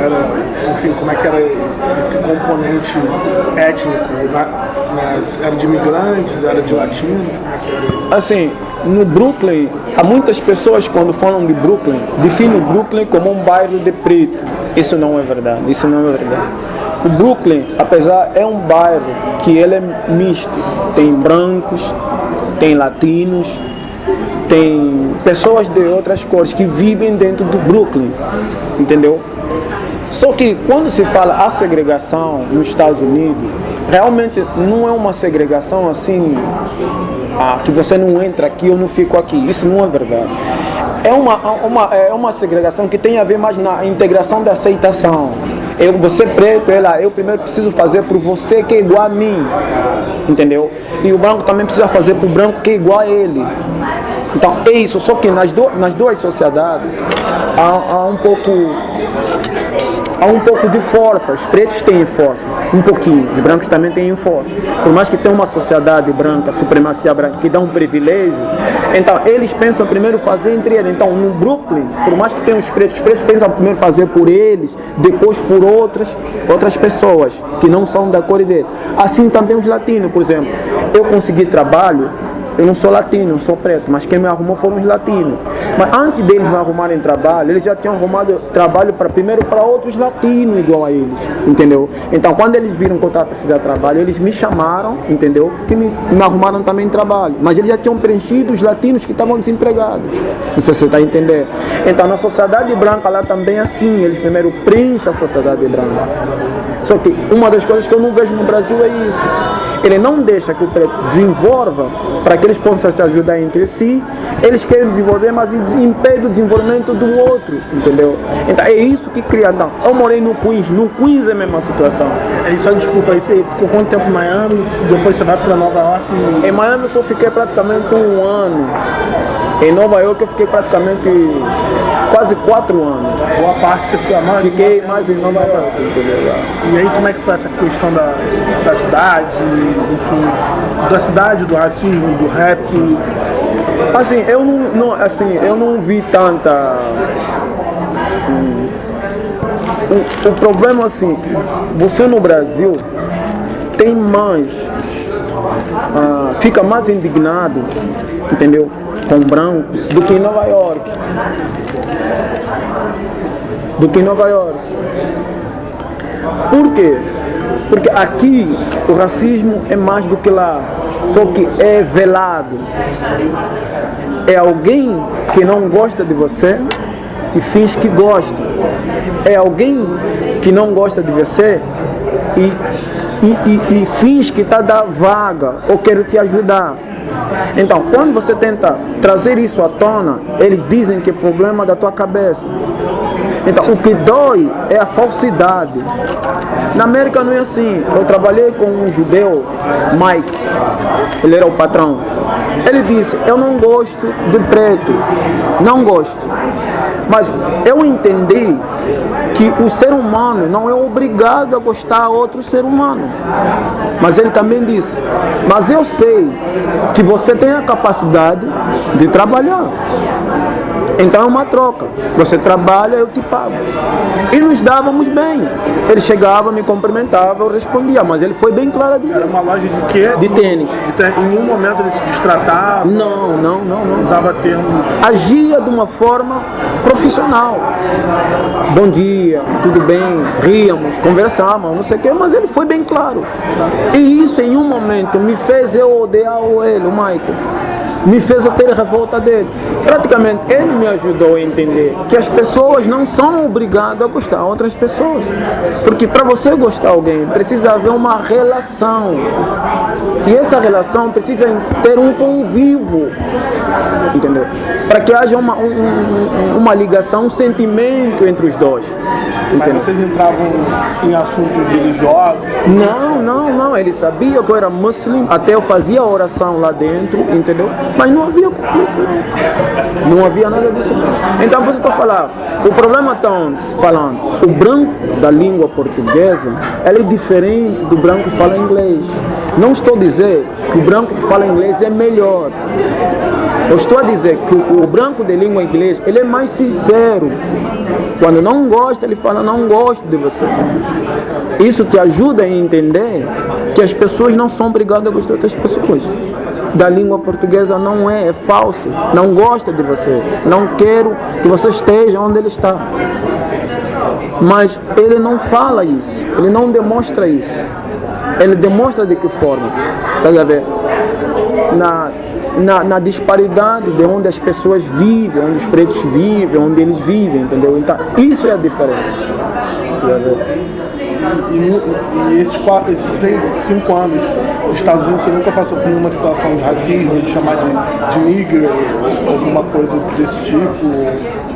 Enfim, como é que era esse componente étnico? Era de imigrantes, era de latinos? Como é que era isso? Assim, no Brooklyn, há muitas pessoas quando falam de Brooklyn, definem o Brooklyn como um bairro de preto. Isso não é verdade, isso não é verdade. O Brooklyn, apesar, é um bairro que ele é misto. Tem brancos, tem latinos, tem pessoas de outras cores que vivem dentro do Brooklyn, entendeu? Só que quando se fala a segregação nos Estados Unidos, realmente não é uma segregação assim, que você não entra aqui, eu não fico aqui. Isso não é verdade. É uma segregação que tem a ver mais na integração da aceitação. Você preto, eu primeiro preciso fazer por você que é igual a mim, entendeu? E o branco também precisa fazer por branco que é igual a ele. Então é isso, só que nas duas sociedades há um pouco de força. Os pretos têm força, um pouquinho, os brancos também têm força. Por mais que tenha uma sociedade branca, supremacia branca, que dá um privilégio, então eles pensam primeiro fazer entre eles. Então no Brooklyn, por mais que tenham os pretos pensam primeiro fazer por eles, depois por outras pessoas que não são da cor dele. Assim também os latinos, por exemplo. Eu consegui trabalho. Eu não sou latino, eu sou preto, mas quem me arrumou foram os latinos. Mas antes deles me arrumarem trabalho, eles já tinham arrumado trabalho primeiro para outros latinos igual a eles, entendeu? Então quando eles viram que eu estava precisando de trabalho, eles me chamaram, entendeu? Que me arrumaram também trabalho. Mas eles já tinham preenchido os latinos que estavam desempregados. Não sei se você está entendendo. Então na sociedade branca lá também é assim, eles primeiro preenchem a sociedade branca. Só que uma das coisas que eu não vejo no Brasil é isso. Ele não deixa que o preto desenvolva para que eles possam se ajudar entre si. Eles querem desenvolver, mas impede o desenvolvimento do outro, entendeu? Então é isso que cria. Então, eu morei no Queens é a mesma situação. Só desculpa, aí você ficou quanto tempo em Miami? Depois você vai para Nova York? Em Miami eu só fiquei praticamente 1 ano. Em Nova York eu fiquei praticamente quase 4 anos. Boa parte você ficou mais? Fiquei mais em Nova York, entendeu? E aí como é que foi essa questão da cidade, enfim, da cidade, do racismo, do rap? Assim, eu não vi tanta... O problema assim, você no Brasil tem mais, fica mais indignado, entendeu? Com brancos do que em Nova York. Por quê? Porque aqui o racismo é mais do que lá, só que é velado. É alguém que não gosta de você e finge que gosta. É alguém que não gosta de você e finge que está da vaga ou quer te ajudar. Então, quando você tenta trazer isso à tona, eles dizem que é problema da tua cabeça. Então, o que dói é a falsidade. Na América não é assim. Eu trabalhei com um judeu, Mike, ele era o patrão. Ele disse, eu não gosto de preto, não gosto. Mas eu entendi que o ser humano não é obrigado a gostar de outro ser humano. Mas ele também disse, mas eu sei que você tem a capacidade de trabalhar. Então é uma troca. Você trabalha, eu te pago. E nos dávamos bem. Ele chegava, me cumprimentava, eu respondia. Mas ele foi bem claro a dizer. Era uma loja de quê? De tênis. Em nenhum momento ele se destratava? Não. Usava termos... Agia de uma forma profissional. Bom dia, tudo bem? Ríamos, conversávamos, não sei o quê. Mas ele foi bem claro. E isso em um momento me fez eu odiar ele, o Michael. Me fez eu ter revolta dele. Praticamente ele me ajudou a entender que as pessoas não são obrigadas a gostar de outras pessoas. Porque para você gostar de alguém precisa haver uma relação. E essa relação precisa ter um convívio. Entendeu? Para que haja uma ligação, um sentimento entre os dois. Mas vocês entravam em assuntos religiosos? Não. Ele sabia que eu era muçulmano. Até eu fazia oração lá dentro, entendeu? Mas não havia conflito, não havia nada disso. Então, por isso que eu falar, o problema estão falando, o branco da língua portuguesa, ele é diferente do branco que fala inglês. Não estou a dizer que o branco que fala inglês é melhor. Eu estou a dizer que o branco de língua inglesa, ele é mais sincero. Quando não gosta, ele fala, não gosto de você. Isso te ajuda a entender que as pessoas não são obrigadas a gostar de outras pessoas. Da língua portuguesa não é falso. Não gosta de você. Não quero que você esteja onde ele está. Mas ele não fala isso. Ele não demonstra isso. Ele demonstra de que forma? Está a ver? Na disparidade de onde as pessoas vivem, onde os pretos vivem, onde eles vivem, entendeu? Então, isso é a diferença. E esses 5 anos nos Estados Unidos, você nunca passou por nenhuma situação de racismo, de chamar de nigger, alguma coisa desse tipo?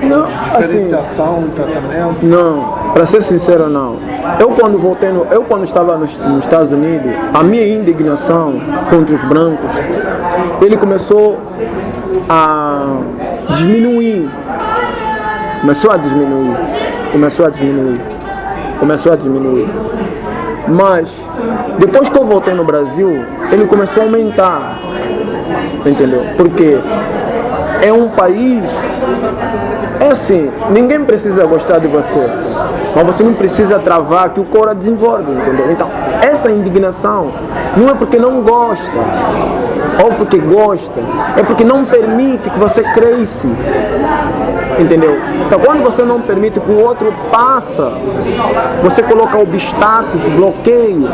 Não, diferenciação, assim, tratamento? Não, para ser sincero, não. Eu quando estava nos Estados Unidos, a minha indignação contra os brancos, ele começou a diminuir. Começou a diminuir. Mas, depois que eu voltei no Brasil, ele começou a aumentar. Entendeu? Porque é um país... É assim, ninguém precisa gostar de você, mas você não precisa travar que o coro desenvolve, entendeu? Então, essa indignação não é porque não gosta, ou porque gosta, é porque não permite que você cresça, entendeu? Então, quando você não permite que o outro passa, você coloca obstáculos, bloqueio,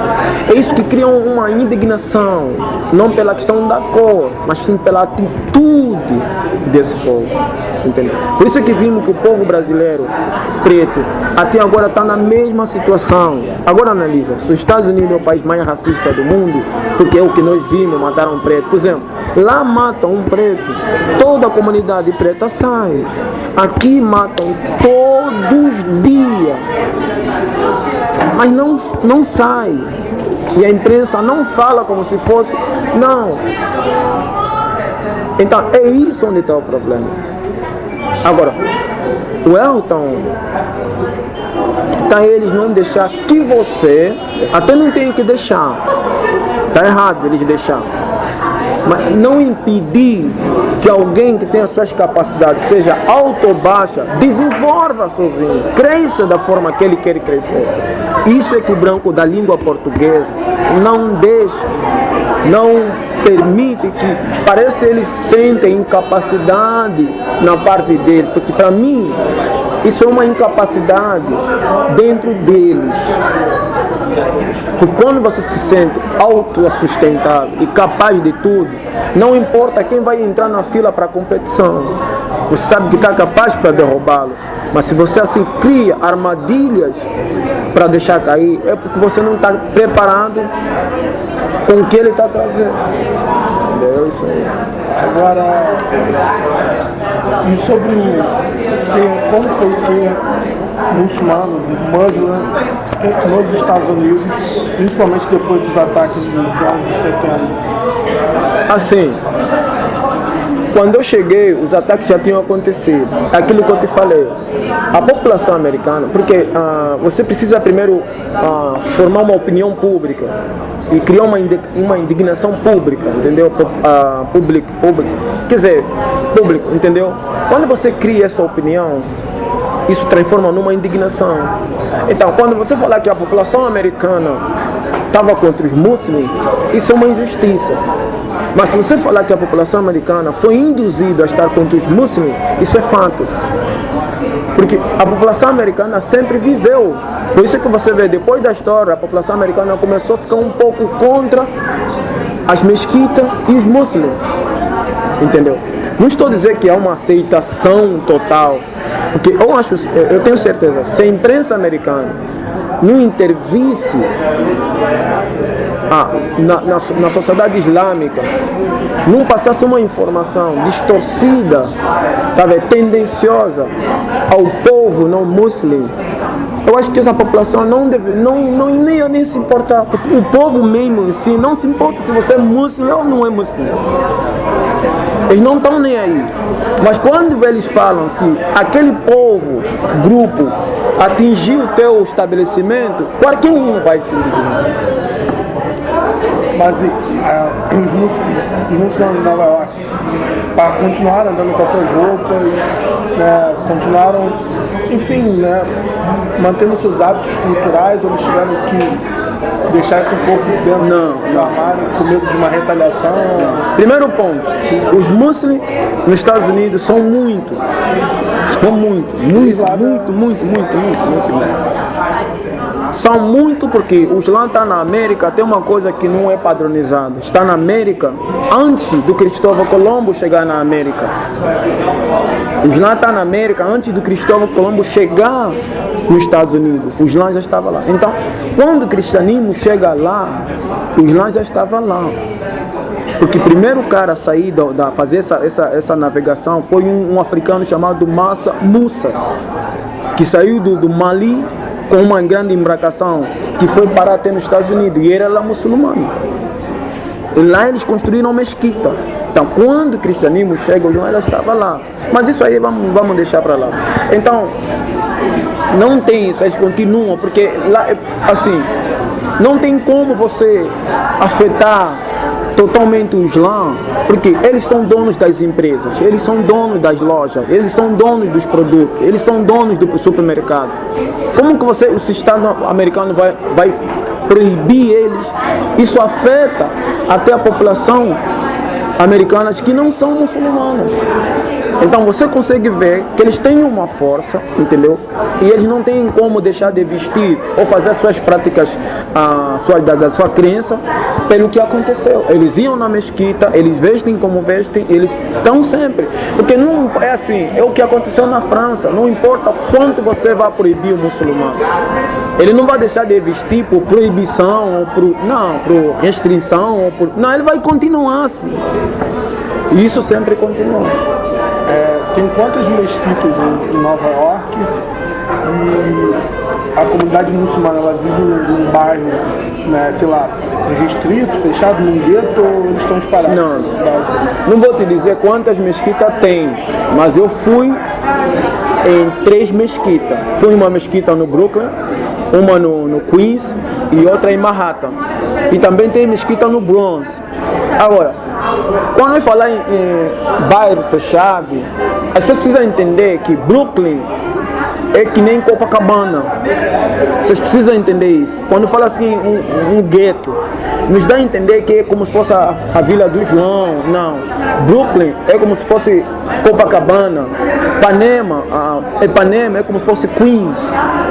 é isso que cria uma indignação, não pela questão da cor, mas sim pela atitude desse povo, entendeu? Por isso é que vimos que o povo brasileiro, preto, até agora está na mesma situação. Agora analisa, se os Estados Unidos é o país mais racista do mundo, porque é o que nós vimos, mataram um preto. Por exemplo, lá matam um preto, toda a comunidade preta sai. Aqui matam todos os dias, mas não sai. E a imprensa não fala como se fosse, não. Então é isso onde está o problema. Agora, o Elton está eles não deixar que você, até não tem que deixar, está errado eles deixar, mas não impedir que alguém que tenha suas capacidades, seja alta ou baixa, desenvolva sozinho, cresça da forma que ele quer crescer. Isso é que o branco da língua portuguesa não deixa, não permite, que parece que eles sentem incapacidade na parte dele, porque para mim Isso é uma incapacidade dentro deles. Porque quando você se sente autossustentável e capaz de tudo, não importa quem vai entrar na fila para a competição, você sabe que está capaz para derrubá-lo. Mas se você assim cria armadilhas para deixar cair, é porque você não está preparado com o que ele está trazendo. Entendeu? Isso aí. Agora, e sobre como foi ser muçulmano, Muslim, nos Estados Unidos, principalmente depois dos ataques de 11 de setembro? Assim, quando eu cheguei, os ataques já tinham acontecido. Aquilo que eu te falei, a população americana, porque você precisa primeiro formar uma opinião pública e criar uma indignação pública, entendeu? Público, quer dizer, público, entendeu? Quando você cria essa opinião, isso transforma numa indignação. Então, quando você falar que a população americana estava contra os muçulmanos, isso é uma injustiça. Mas se você falar que a população americana foi induzida a estar contra os muçulmanos, isso é fato. Porque a população americana sempre viveu. Por isso que você vê, depois da história, a população americana começou a ficar um pouco contra as mesquitas e os muçulmanos. Entendeu? Não estou dizendo que há uma aceitação total. Porque eu tenho certeza, se a imprensa americana não intervisse na sociedade islâmica, não passasse uma informação distorcida, tendenciosa ao povo não muçulmano, eu acho que essa população nem ia se importar, porque o povo mesmo em si não se importa se você é muçulmano ou não é muçulmano. Eles não estão nem aí. Mas quando eles falam que aquele povo, grupo, atingiu o teu estabelecimento, qualquer um vai se indignar. Mas os muçulmanos de Nova York, para continuar andando com as suas roupas, né, continuaram, enfim, né, mantendo seus hábitos culturais, ou eles tiveram que deixar isso um pouco dentro do armário, com medo de uma retaliação? Primeiro ponto, os muçulmanos nos Estados Unidos são muito. São muito porque o Islã está na América, tem uma coisa que não é padronizada. Está na América antes do Cristóvão Colombo chegar na América. O Islã está na América antes do Cristóvão Colombo chegar nos Estados Unidos. O Islã já estava lá. Então, quando o cristianismo chega lá, o Islã já estava lá. Porque o primeiro cara a sair fazer essa navegação foi um africano chamado Mansa Musa, que saiu do Mali com uma grande embarcação que foi parar até nos Estados Unidos, e ele era muçulmano. E lá eles construíram uma mesquita. Então, quando o cristianismo chega, o Islã já estava lá. Mas isso aí vamos deixar para lá. Então, não tem isso, eles continuam, porque lá, assim, não tem como você afetar totalmente o Islã, porque eles são donos das empresas, eles são donos das lojas, eles são donos dos produtos, eles são donos do supermercado. Como que o Estado americano vai proibir eles? Isso afeta até a população americana que não são muçulmanas. Então você consegue ver que eles têm uma força, entendeu? E eles não têm como deixar de vestir ou fazer suas práticas, da sua crença, pelo que aconteceu. Eles iam na mesquita, eles vestem como vestem, eles estão sempre. Porque não é assim, é o que aconteceu na França. Não importa quanto você vai proibir o muçulmano, ele não vai deixar de vestir por proibição ou por restrição, não, ele vai continuar assim. E isso sempre continua. Tem quantas mesquitas em Nova York? E a comunidade muçulmana, ela vive num bairro, né, sei lá, restrito, fechado, num gueto, ou eles estão espalhados? Não vou te dizer quantas mesquitas tem, mas eu fui em 3 mesquitas. Fui em uma mesquita no Brooklyn, uma no Queens e outra em Manhattan. E também tem mesquita no Bronx. Agora, quando eu falar em bairro fechado, as pessoas precisam entender que Brooklyn é que nem Copacabana. Vocês precisam entender isso. Quando fala assim, um gueto, nos dá a entender que é como se fosse a Vila do João. Não. Brooklyn é como se fosse Copacabana. Ipanema é como se fosse Queens.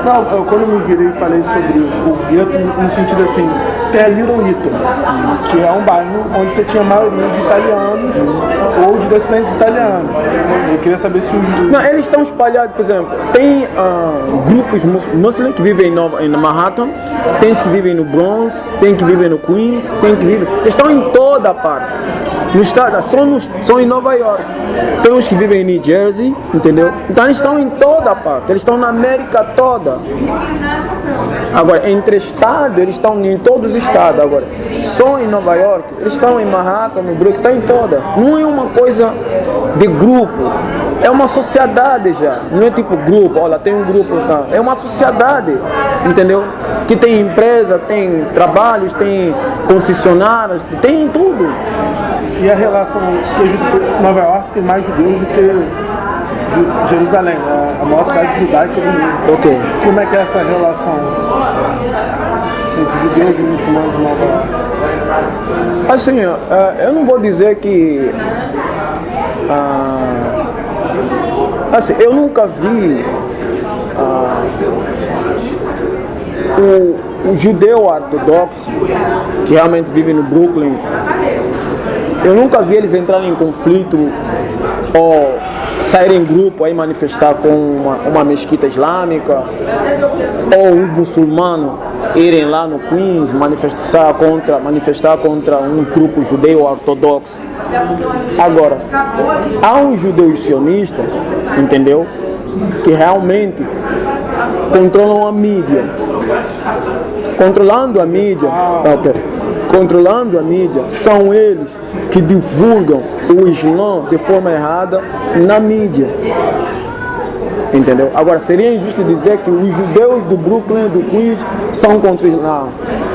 Não, quando eu me virei e falei sobre o gueto, no sentido assim, tem a Little Italy, que é um bairro onde você tinha a maioria de italianos ou de descendentes italianos. Eu queria saber se o... Não, eles estão espalhados, por exemplo, tem grupos muçulmanos que vivem em Manhattan, tem os que vivem no Bronx, tem que vivem no Queens, tem que vivem... Eles estão em toda a parte. No estado, só em Nova York. Tem uns que vivem em New Jersey, entendeu? Então eles estão em toda a parte, eles estão na América toda. Agora, entre estados, eles estão em todos os estados. Agora, só em Nova York, eles estão em Manhattan, no Brooklyn, estão em toda. Não é uma coisa de grupo, é uma sociedade já. Não é tipo grupo, olha, tem um grupo, tá? É uma sociedade, entendeu? Que tem empresa, tem trabalhos, tem concessionárias, tem tudo. E a relação que Nova York tem mais judeus do que Jerusalém, a maior cidade judaica do mundo. Ok. Como é que é essa relação entre judeus e muçulmanos em Nova York? Assim, eu não vou dizer que... assim, eu nunca vi o judeu ortodoxo que realmente vive no Brooklyn. Eu nunca vi eles entrarem em conflito ou saírem em grupo aí manifestar com uma mesquita islâmica, ou os muçulmanos irem lá no Queens manifestar contra um grupo judeu ortodoxo. Agora, há uns judeus sionistas, entendeu? Que realmente controlam a mídia. Controlando a mídia, são eles que divulgam o Islã de forma errada na mídia. Entendeu? Agora, seria injusto dizer que os judeus do Brooklyn, do Queens, são contra o Islã.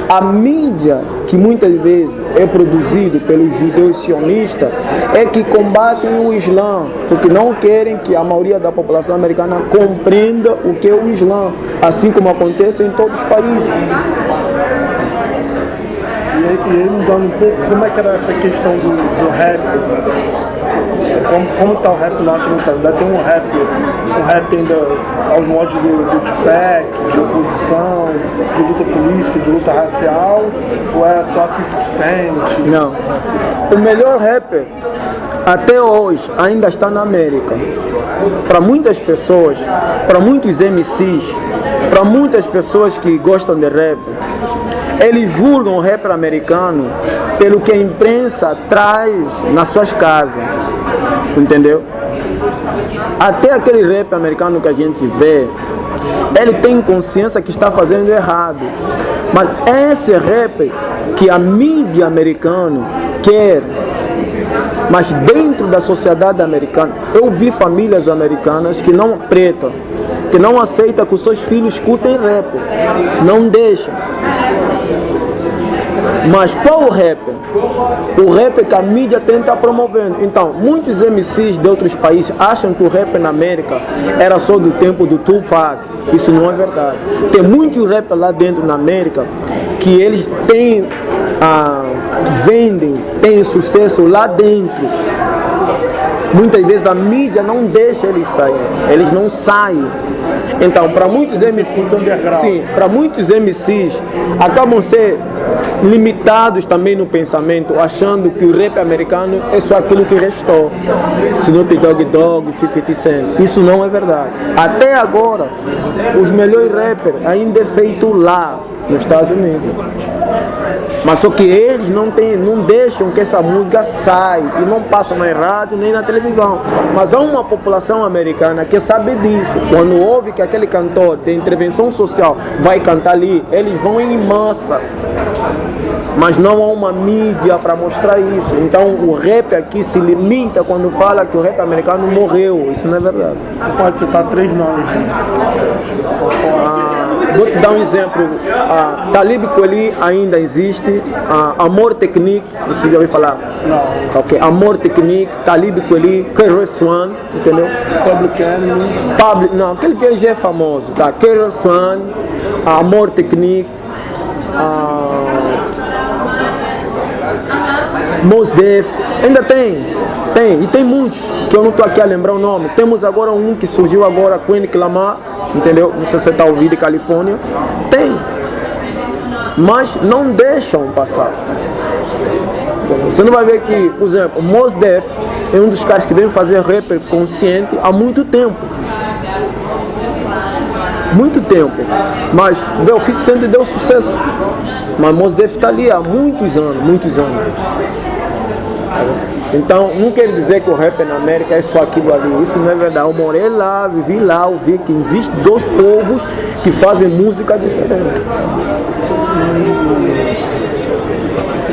A mídia, que muitas vezes é produzida pelos judeus sionistas, é que combatem o Islã, porque não querem que a maioria da população americana compreenda o que é o Islã, assim como acontece em todos os países. E aí, mudando um pouco, como é que era essa questão do rap? Como está o rap norte-americano? Ainda tem um rap ainda aos modos do Tupac, de oposição, de luta política, de luta racial, ou é só 50 Cent? Não. O melhor rapper até hoje ainda está na América. Para muitas pessoas, para muitos MCs, para muitas pessoas que gostam de rap, eles julgam o rapper americano pelo que a imprensa traz nas suas casas, entendeu? Até aquele rap americano que a gente vê, ele tem consciência que está fazendo errado, mas esse rap que a mídia americana quer, mas dentro da sociedade americana, eu vi famílias americanas que não pretas, que não aceitam que os seus filhos escutem rap, não deixam. Mas qual o rap? O rap que a mídia tenta promovendo. Então, muitos MCs de outros países acham que o rap na América era só do tempo do Tupac. Isso não é verdade. Tem muitos rap lá dentro na América que eles têm, vendem, têm sucesso lá dentro. Muitas vezes a mídia não deixa eles sair. Eles não saem. Então, para muitos MCs, acabam ser limitados também no pensamento, achando que o rap americano é só aquilo que restou. Snoop Dogg, 50 Cent. Isso não é verdade. Até agora, os melhores rappers ainda é feito lá, nos Estados Unidos. Mas só que eles não deixam que essa música saia e não passa na rádio nem na televisão. Mas há uma população americana que sabe disso. Quando ouve que aquele cantor de intervenção social vai cantar ali, eles vão em massa. Mas não há uma mídia para mostrar isso. Então o rap aqui se limita quando fala que o rap americano morreu. Isso não é verdade. Você pode citar 3 nomes. Vou te dar um exemplo. Talib Kweli ainda existe. Amor Technique, você já ouviu falar? Não. Ok, Amor Technique, Talib Kweli, KRS One, entendeu? Public Enemy. Não, aquele que já é famoso, tá? KRS One, Amor Technique, Mos Def, ainda tem, e tem muitos que eu não estou aqui a lembrar o nome. Temos agora um que surgiu agora, Queen Lamar, entendeu? Não sei se você está ouvindo de Califórnia. Tem, mas não deixam passar. Você não vai ver que, por exemplo, o Mos Def é um dos caras que vem fazer rap consciente há muito tempo. Muito tempo. Mas o 50 Cent deu sucesso. Mas Mos Def está ali há muitos anos, muitos anos. Então, não quer dizer que o rap na América é só aquilo ali. Isso não é verdade. Eu morei lá, vivi lá, ouvi que existem dois povos que fazem música diferente.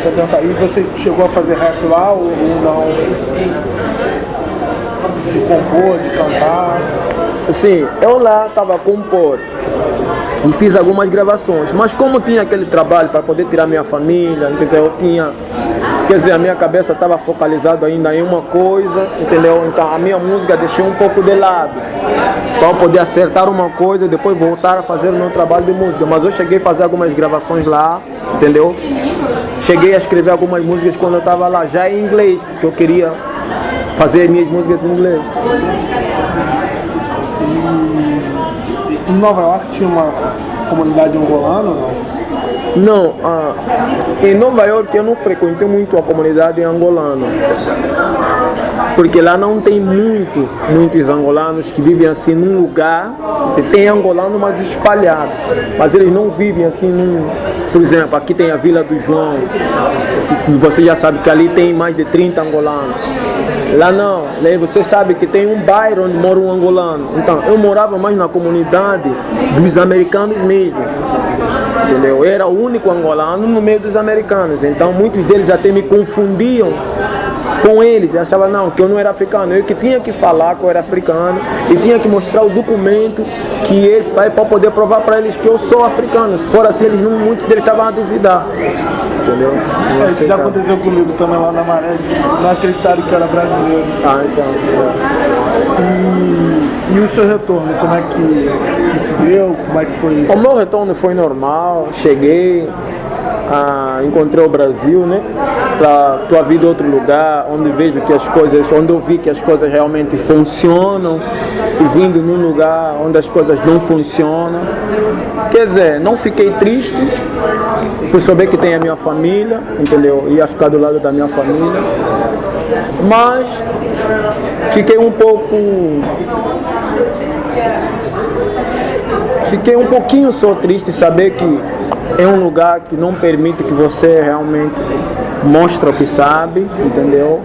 E você chegou a fazer rap lá ou não? De compor, de cantar? Sim, eu lá estava a compor e fiz algumas gravações, mas como tinha aquele trabalho para poder tirar minha família, entendeu? Eu tinha, quer dizer, a minha cabeça estava focalizada ainda em uma coisa, entendeu? Então a minha música deixei um pouco de lado para eu poder acertar uma coisa e depois voltar a fazer o meu trabalho de música. Mas eu cheguei a fazer algumas gravações lá, entendeu? Cheguei a escrever algumas músicas quando eu estava lá, já em inglês, porque eu queria fazer minhas músicas em inglês. Em Nova York tinha uma comunidade angolana ou não? Não, em Nova York eu não frequentei muito a comunidade angolana, porque lá não tem muitos angolanos que vivem assim num lugar. Tem angolanos mas espalhados, mas eles não vivem assim por exemplo, aqui tem a Vila do João, e você já sabe que ali tem mais de 30 angolanos. Lá não, você sabe que tem um bairro onde mora um angolano. Então, eu morava mais na comunidade dos americanos mesmo, entendeu? Eu era o único angolano no meio dos americanos, então muitos deles até me confundiam com eles, eu achava não, que eu não era africano, eu que tinha que falar que eu era africano e tinha que mostrar o documento que ele para poder provar para eles que eu sou africano. Se for assim, muitos deles estavam a duvidar, entendeu? Isso já aconteceu comigo também lá na Maré, não acreditaram que eu era brasileiro. Então. E o seu retorno, como é que se deu? Como é que foi isso? O meu retorno foi normal, cheguei, encontrei o Brasil, né? Para tua vida em outro lugar, onde vejo que as coisas, onde eu vi que as coisas realmente funcionam, e vindo num lugar onde as coisas não funcionam. Quer dizer, não fiquei triste por saber que tem a minha família, entendeu? Ia ficar do lado da minha família, mas fiquei um pouquinho só triste saber que é um lugar que não permite que você realmente mostre o que sabe, entendeu?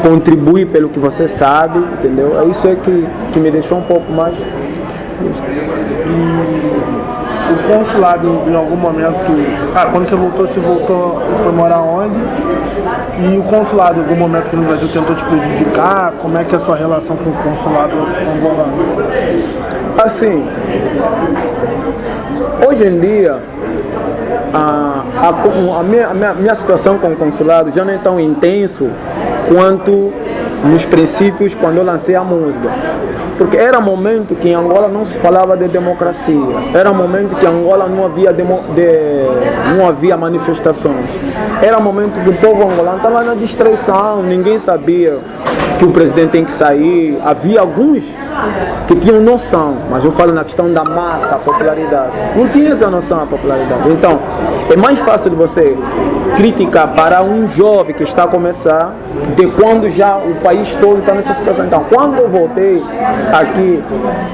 Contribui pelo que você sabe, entendeu? É isso que me deixou um pouco mais triste. O consulado em algum momento, quando você voltou, foi morar onde? E o consulado em algum momento aqui no Brasil tentou te prejudicar? Como é que é a sua relação com o consulado angolano? Assim, hoje em dia, a minha situação com o consulado já não é tão intenso quanto nos princípios quando eu lancei a música. Porque era um momento que em Angola não se falava de democracia, era um momento que em Angola não havia manifestações, era um momento que o povo angolano estava na distração, ninguém sabia que o presidente tem que sair. Havia alguns que tinham noção, mas eu falo na questão da massa, a popularidade. Não tinha essa noção, a popularidade. Então, é mais fácil de você criticar para um jovem que está a começar de quando já o país todo está nessa situação. Então, quando eu voltei aqui,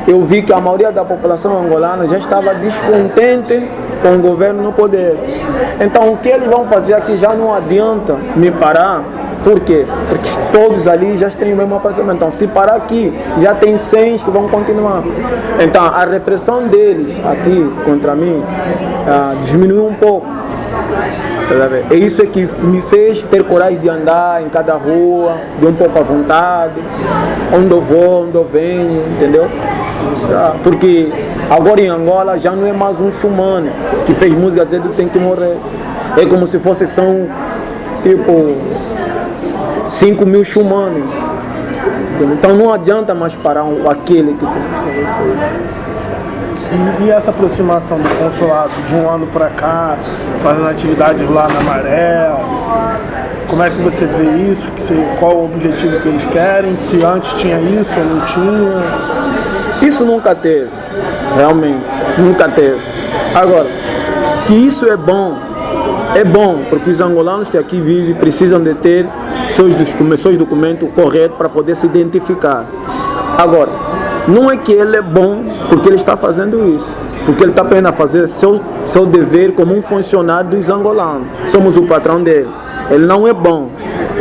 eu vi que a maioria da população angolana já estava descontente com o governo no poder. Então, o que eles vão fazer aqui já não adianta me parar. Por quê? Porque todos ali já têm o mesmo pensamento. Então, se parar aqui, já tem 100 que vão continuar. Então, a repressão deles aqui contra mim diminuiu um pouco. É isso é que me fez ter coragem de andar em cada rua, de um pouco à vontade, onde eu vou, onde eu venho, entendeu? Porque Agora em Angola já não é mais um Xumane que fez música dizendo que tem que morrer. É como se fosse são tipo 5 mil Xumanes. Então não adianta mais parar aquele que começou isso aí. E essa aproximação do consulado de um ano para cá, fazendo atividades lá na Maré, como é que você vê isso? Qual o objetivo que eles querem? Se antes tinha isso ou não tinha? Isso nunca teve, realmente, nunca teve. Agora, que isso é bom porque os angolanos que aqui vivem precisam de ter seus documentos corretos para poder se identificar. Agora, não é que ele é bom porque ele está fazendo isso, porque ele está apenas a fazer seu dever como um funcionário dos angolanos. Somos o patrão dele. Ele não é bom,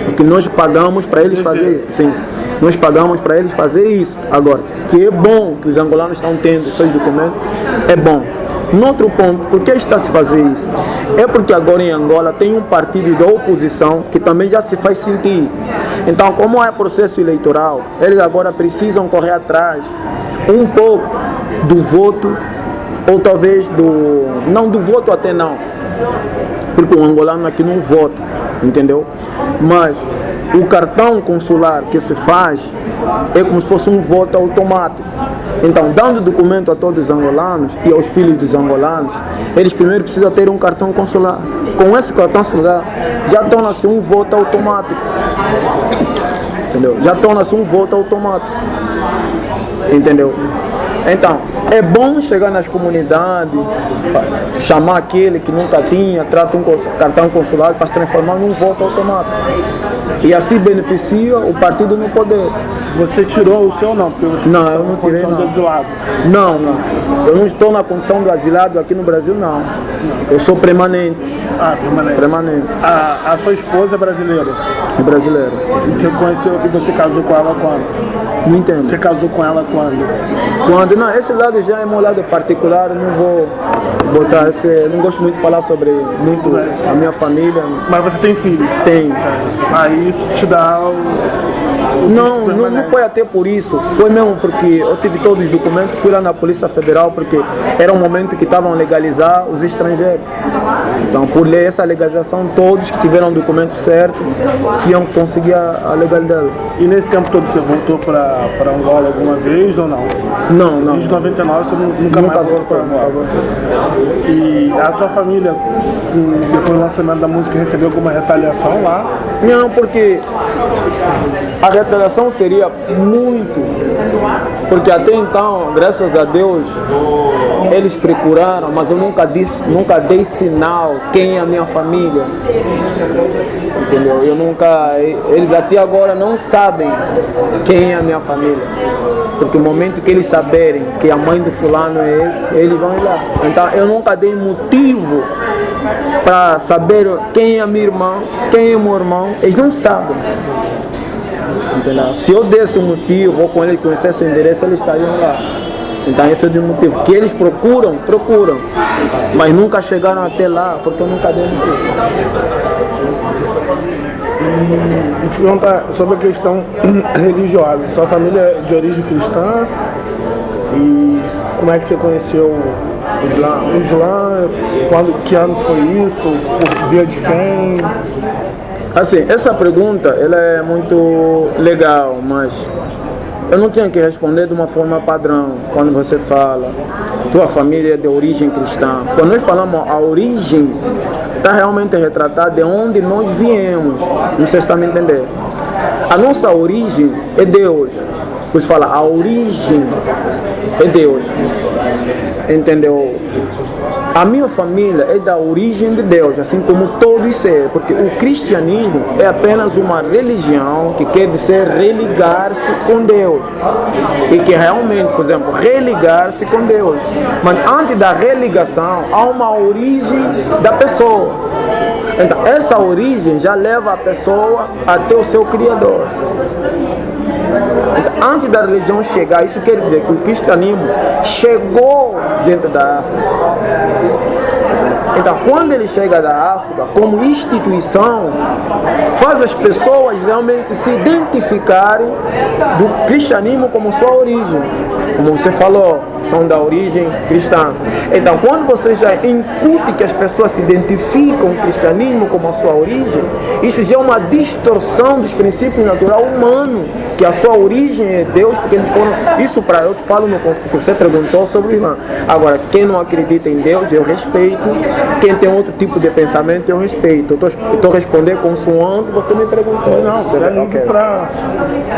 porque nós pagamos para eles fazer isso. Sim, nós pagamos para eles fazer isso. Agora, que é bom que os angolanos estão tendo seus documentos, é bom. No outro ponto, por que está se fazer isso? É porque agora em Angola tem um partido da oposição que também já se faz sentir. Então, como é processo eleitoral, eles agora precisam correr atrás um pouco do voto, ou talvez não do voto até não, porque o angolano aqui não vota, entendeu? Mas o cartão consular que se faz é como se fosse um voto automático. Então, dando documento a todos os angolanos e aos filhos dos angolanos, eles primeiro precisam ter um cartão consular. Com esse cartão consular, já torna-se um voto automático. Entendeu? Já torna-se um voto automático. Entendeu? Então, é bom chegar nas comunidades, chamar aquele que nunca tinha, trata um cartão consular para se transformar num voto automático. E assim beneficia o partido no poder. Você tirou o seu não? Porque você não, eu não tirei não. Do exilado. Não. Eu não estou na condição do asilado aqui no Brasil, não. Eu sou permanente. Ah, permanente. A sua esposa é brasileira? É brasileira. E você conheceu e você casou com ela quando? Não entendo. Você casou com ela quando? Quando? Não, esse lado já é meu lado particular, não vou botar esse. Não gosto muito de falar sobre muito a minha família. Mas você tem filhos? Tenho. Aí isso te dá Não foi até por isso, foi mesmo porque eu tive todos os documentos, fui lá na Polícia Federal porque era um momento que estavam a legalizar os estrangeiros. Então, por ler essa legalização, todos que tiveram o documento certo iam conseguir a legalidade. E nesse tempo todo você voltou para Angola alguma vez ou não? Não. Desde 99 você nunca mais voltou para Angola. E a sua família, depois do lançamento da música, recebeu alguma retaliação lá? Não, porque a retaliação seria muito, porque até então, graças a Deus, eles procuraram, mas eu nunca dei sinal quem é a minha família, entendeu? Eles até agora não sabem quem é a minha família, porque no momento que eles saberem que a mãe do fulano é esse, eles vão ir lá. Então eu nunca dei motivo para saber quem é a minha irmã, quem é o meu irmão, eles não sabem. Entendeu? Se eu desse um motivo ou com ele conhecesse o endereço, eles estariam lá. Então esse é o motivo que eles procuram, mas nunca chegaram até lá porque eu nunca dei motivo. E te perguntar sobre a questão religiosa. Sua família é de origem cristã e como é que você conheceu o Islã? Que ano foi isso? Por via de quem? Assim, essa pergunta ela é muito legal, mas eu não tinha que responder de uma forma padrão. Quando você fala, tua família é de origem cristã. Quando nós falamos a origem, está realmente retratada de onde nós viemos. Não sei se está me entendendo. A nossa origem é Deus. Você fala, a origem é Deus. Entendeu? A minha família é da origem de Deus, assim como todos seres, porque o cristianismo é apenas uma religião que quer dizer religar-se com Deus. E que realmente, por exemplo, religar-se com Deus. Mas antes da religação, há uma origem da pessoa. Então, essa origem já leva a pessoa até o seu Criador. Então, antes da religião chegar, isso quer dizer que o cristianismo chegou dentro da África. Então, quando ele chega da África, como instituição, faz as pessoas realmente se identificarem do cristianismo como sua origem. Como você falou, são da origem cristã. Então, quando você já incute que as pessoas se identificam com o cristianismo como a sua origem, isso já é uma distorção dos princípios naturais humanos, que a sua origem é Deus, porque eles foram... Isso para eu te falo no porque você perguntou sobre o Islã. Agora, quem não acredita em Deus, eu respeito. Quem tem outro tipo de pensamento, eu respeito. Eu estou respondendo consoante você me perguntou. Não, você é livre para...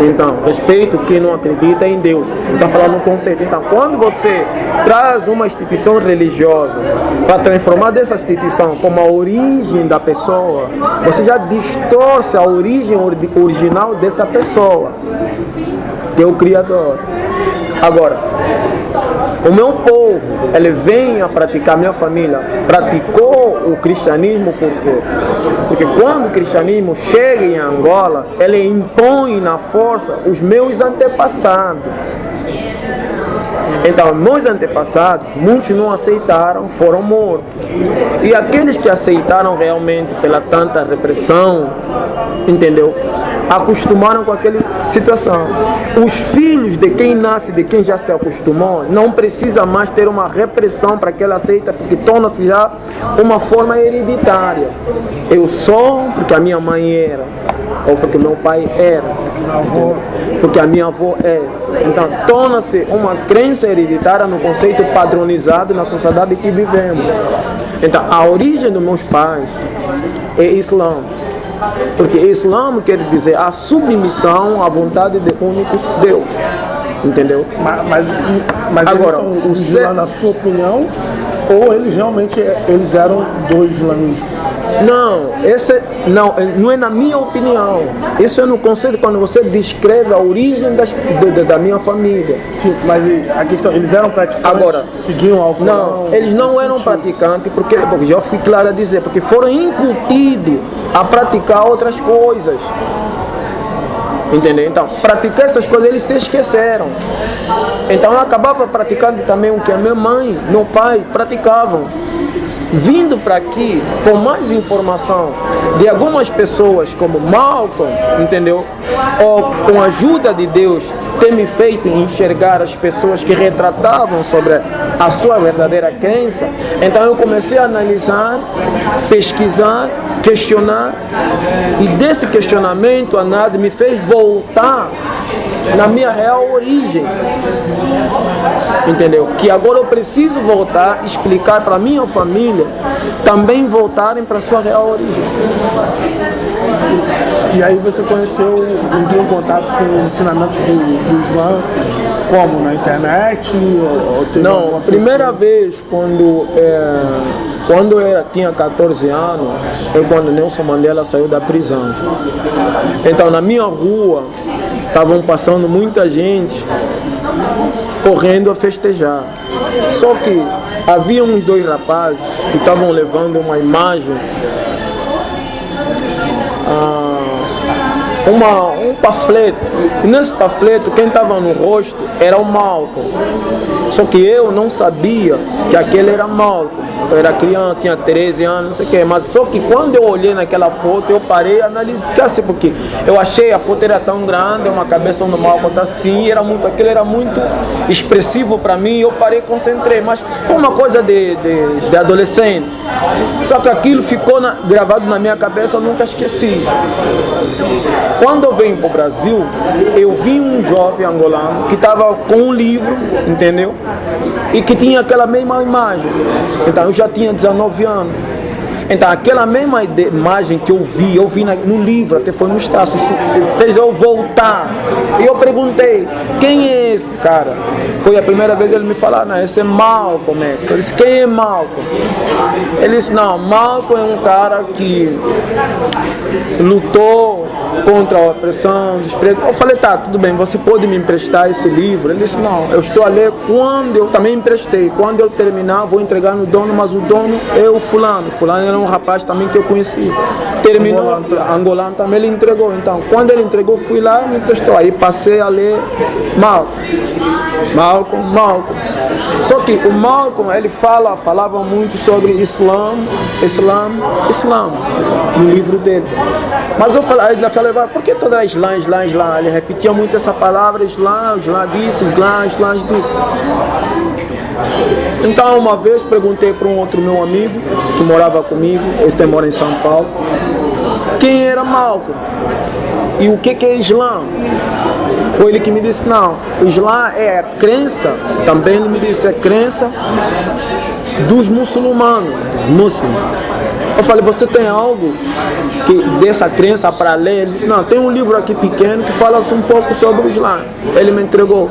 Então, respeito quem não acredita em Deus. Está falando no conceito. Então, quando você traz uma instituição religiosa para transformar dessa instituição como a origem da pessoa, você já distorce a origem original dessa pessoa, que é o Criador. Agora, o meu povo, ele vem a praticar, minha família praticou o cristianismo por quê? Porque quando o cristianismo chega em Angola, ele impõe na força os meus antepassados. Então, meus antepassados, muitos não aceitaram, foram mortos. E aqueles que aceitaram realmente pela tanta repressão, entendeu? Acostumaram com aquela situação. Os filhos de quem nasce, de quem já se acostumou, não precisa mais ter uma repressão para que ela aceita, porque torna-se já uma forma hereditária. Eu sou porque a minha mãe era, ou porque meu pai era, porque a minha avó é. Então, torna-se uma crença hereditária no conceito padronizado na sociedade que vivemos. Então, a origem dos meus pais é Islã. Porque Islã quer dizer a submissão à vontade do único Deus. Entendeu? Mas agora, eles são Islã na sua opinião, ou eles realmente eram do islamismo? Não é na minha opinião. Isso é no conceito quando você descreve a origem da minha família. Sim, mas a questão, eles eram praticantes? Agora, seguiam algo? Não, eles não eram praticantes, porque já fui claro a dizer, porque foram incutidos a praticar outras coisas. Entendeu? Então, praticar essas coisas, eles se esqueceram. Então, eu acabava praticando também o que a minha mãe, meu pai praticavam. Vindo para aqui com mais informação de algumas pessoas como Malcolm, entendeu? Ou com a ajuda de Deus ter me feito enxergar as pessoas que retratavam sobre a sua verdadeira crença. Então eu comecei a analisar, pesquisar, questionar, e desse questionamento, a análise me fez voltar na minha real origem, entendeu? Que agora eu preciso voltar, explicar para minha família também voltarem para sua real origem. E aí você entrou em contato com os ensinamentos do Islã, como? Na internet? Não, a primeira vez quando eu tinha 14 anos, foi quando Nelson Mandela saiu da prisão. Então na minha rua estavam passando muita gente correndo a festejar. Só que havia uns dois rapazes que estavam levando uma imagem, um panfleto. E nesse panfleto, quem estava no rosto era o Malcolm. Só que eu não sabia que aquele era Malcolm. Eu era criança, tinha 13 anos, não sei o que. Mas só que quando eu olhei naquela foto, eu parei e analisei assim, porque eu achei a foto era tão grande, uma cabeça do Malcolm tá assim, aquilo era muito expressivo para mim, e eu parei e concentrei. Mas foi uma coisa de adolescente. Só que aquilo ficou gravado na minha cabeça, eu nunca esqueci. Quando eu venho para o Brasil, eu vi um jovem angolano que estava com um livro, entendeu? E que tinha aquela mesma imagem. Então eu já tinha 19 anos. Então aquela mesma imagem que eu vi no livro, até foi no Estácio, isso fez eu voltar. E eu perguntei, quem é esse cara? Foi a primeira vez ele me falou, não, esse é Malcolm. Eu disse, quem é Malcolm? Ele disse, não, Malcolm é um cara que lutou contra a opressão, desprezo. Eu falei, tá, tudo bem, você pode me emprestar esse livro? Ele disse, não, eu estou a ler quando eu também emprestei. Quando eu terminar, vou entregar no dono, mas o dono é o fulano. Fulano era um rapaz também que eu conheci. terminou, angolano também ele entregou. Então, quando ele entregou, fui lá e me emprestou. Aí passei a ler Malcolm. Só que o Malcolm, ele falava muito sobre Islã no livro dele. Mas eu falei, por que toda Islã? Ele repetia muito essa palavra, Islã disso. Então, uma vez perguntei para um outro meu amigo que morava comigo, este mora em São Paulo, quem era Malcolm e o que é Islã. Foi ele que me disse, não, o Islã é a crença, também ele me disse, é a crença dos muçulmanos, dos muçulmanos. Eu falei, você tem algo dessa crença para ler? Ele disse, não, tem um livro aqui pequeno que fala um pouco sobre o Islã. Ele me entregou.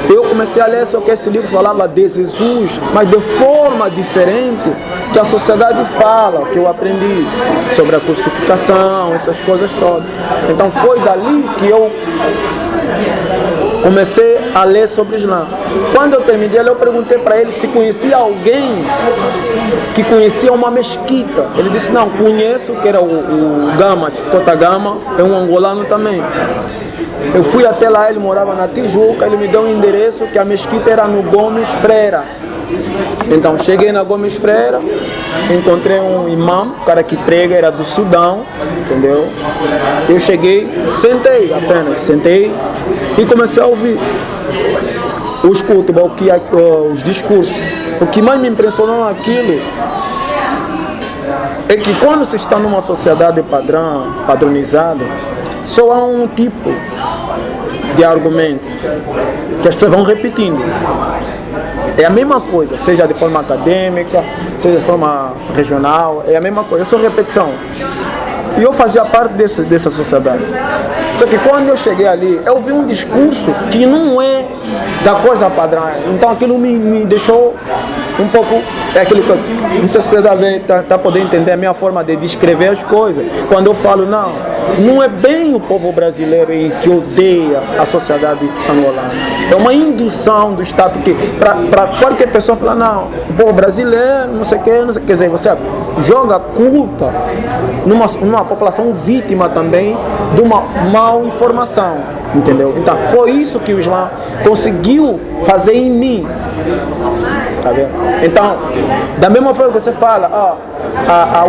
Eu comecei a ler, só que esse livro falava de Jesus, mas de forma diferente que a sociedade fala, que eu aprendi sobre a crucificação, essas coisas todas. Então foi dali que eu comecei a ler sobre o Islã. Quando eu terminei, eu perguntei para ele se conhecia alguém que conhecia uma mesquita. Ele disse, não, conheço, que era o Gamas, Cota Gama, é um angolano também. Eu fui até lá, ele morava na Tijuca, ele me deu um endereço que a mesquita era no Gomes Freira. Então cheguei na Gomes Freira, encontrei um imã, o cara que prega, era do Sudão, entendeu? Eu cheguei, sentei e comecei a ouvir os cultos, os discursos. O que mais me impressionou naquilo é que quando se está numa sociedade padronizada, só há um tipo de argumento que as pessoas vão repetindo. É a mesma coisa, seja de forma acadêmica, seja de forma regional, é a mesma coisa, é só repetição. E eu fazia parte dessa sociedade. Só que quando eu cheguei ali, eu vi um discurso que não é da coisa padrão. Então aquilo me deixou um pouco... É aquilo que eu, não sei se você está podendo entender a minha forma de descrever as coisas. Quando eu falo, não é bem o povo brasileiro que odeia a sociedade angolana. É uma indução do Estado, porque para qualquer pessoa falar, não, o povo brasileiro, não sei o que, quer dizer, você joga culpa numa população vítima também de uma mal informação, entendeu? Então, foi isso que o Islã conseguiu fazer em mim. Tá vendo? Então, da mesma forma que você fala,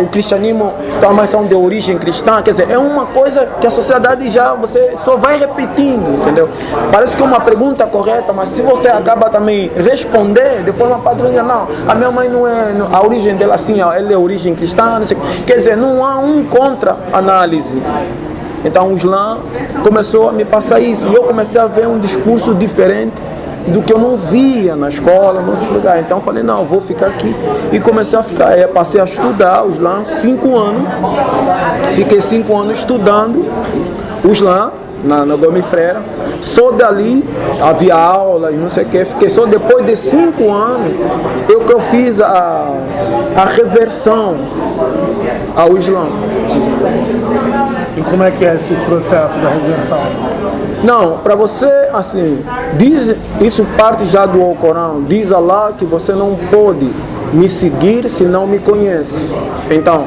o cristianismo, também são de origem cristã, quer dizer, é uma coisa que a sociedade você só vai repetindo, entendeu? Parece que é uma pergunta correta, mas se você acaba também responder de forma padrônica, não, a minha mãe não é, a origem dela assim, ela é origem cristã, não sei, quer dizer, não há um contra-análise. Então o Islã começou a me passar isso, e eu comecei a ver um discurso diferente do que eu não via na escola, em outros lugares. Então eu falei, não, eu vou ficar aqui. E comecei a ficar, passei a estudar o Islã 5 anos. Fiquei 5 anos estudando o Islã na Gomes Freira. Só dali havia aulas, não sei o que. Fiquei só depois de 5 anos que eu fiz a reversão ao Islã. E como é que é esse processo da reversão? Não, para você, assim, isso parte já do Alcorão. Diz Allah que você não pode me seguir se não me conhece. Então,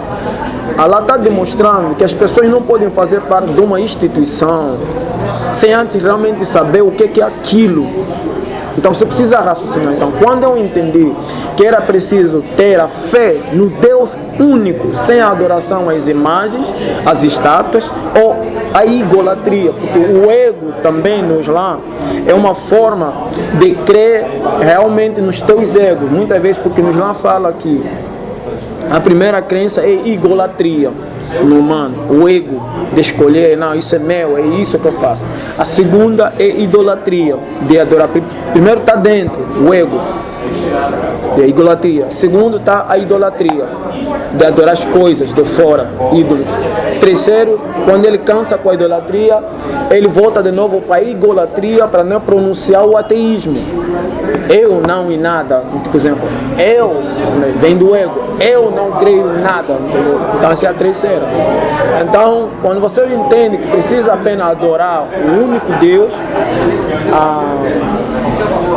Allah está demonstrando que as pessoas não podem fazer parte de uma instituição sem antes realmente saber o que é aquilo. Então você precisa raciocinar. Então quando eu entendi que era preciso ter a fé no Deus único, sem a adoração às imagens, às estátuas ou a idolatria, porque o ego também no Islã é uma forma de crer realmente nos teus egos. Muitas vezes, porque no Islã fala que a primeira crença é idolatria no humano, o ego de escolher, não, isso é meu, é isso que eu faço. A segunda é idolatria, de adorar. Primeiro está dentro, o ego, de idolatria. Segundo está a idolatria, de adorar as coisas de fora, ídolos. Terceiro, quando ele cansa com a idolatria, ele volta de novo para a idolatria, para não pronunciar o ateísmo. Eu não em nada, por exemplo, eu, vem do ego, eu não creio em nada, entendeu? Então essa é a terceira. Então, quando você entende que precisa apenas adorar o único Deus,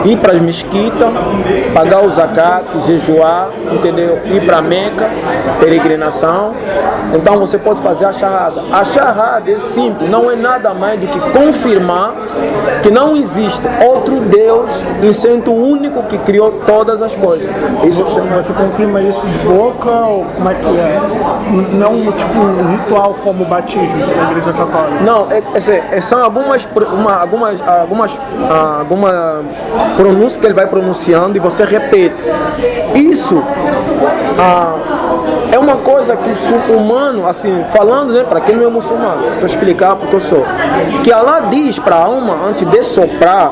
ir para as mesquitas, pagar o zakat, jejuar, entendeu? Ir para Meca, peregrinação. Então você pode fazer a shahada. A shahada é simples, não é nada mais do que confirmar que não existe outro Deus, incento único que criou todas as coisas. Isso chama... Você confirma isso de boca ou como é que é? Não tipo um ritual como o batismo da Igreja Católica? Não, são algumas pronúncias que ele vai pronunciando e você repete. Isso é uma coisa que o humano, assim, falando, né, para quem não é muçulmano, vou explicar porque eu sou, que Allah diz para a alma, antes de soprar,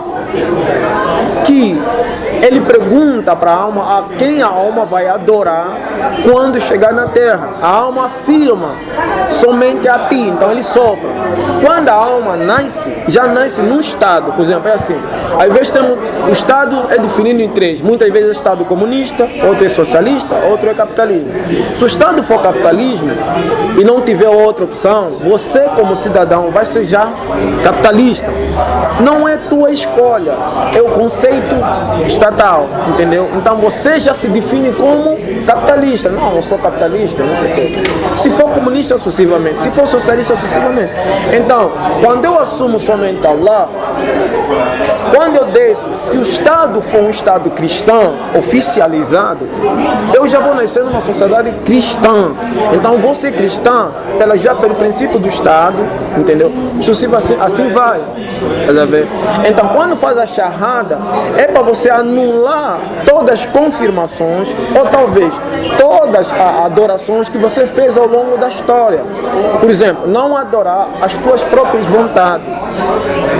que ele pergunta para a alma a quem a alma vai adorar quando chegar na terra. A alma afirma somente a ti, então ele sopra. Quando a alma nasce, já nasce num estado, por exemplo, é assim. Às vezes o estado é definido em três. Muitas vezes é estado comunista, outro é socialista, outro é capitalismo. Se o estado for capitalismo e não tiver outra opção, você como cidadão vai ser já capitalista. Não é tua escolha, é o conceito estatal, entendeu? Então você já se define como capitalista. Não, eu sou capitalista, não sei o quê. Se for comunista, sucessivamente. Se for socialista, sucessivamente. Então, quando eu assumo somente Allah, quando eu desço, se o Estado for um Estado cristão, oficializado, eu já vou nascer numa sociedade cristã. Então, vou ser cristã já pelo princípio do Estado, entendeu? Assim vai. Então, quando faz a shahada, é para você anular todas as confirmações, ou talvez todas as adorações que você fez ao longo da história. Por exemplo, não adorar as tuas próprias vontades,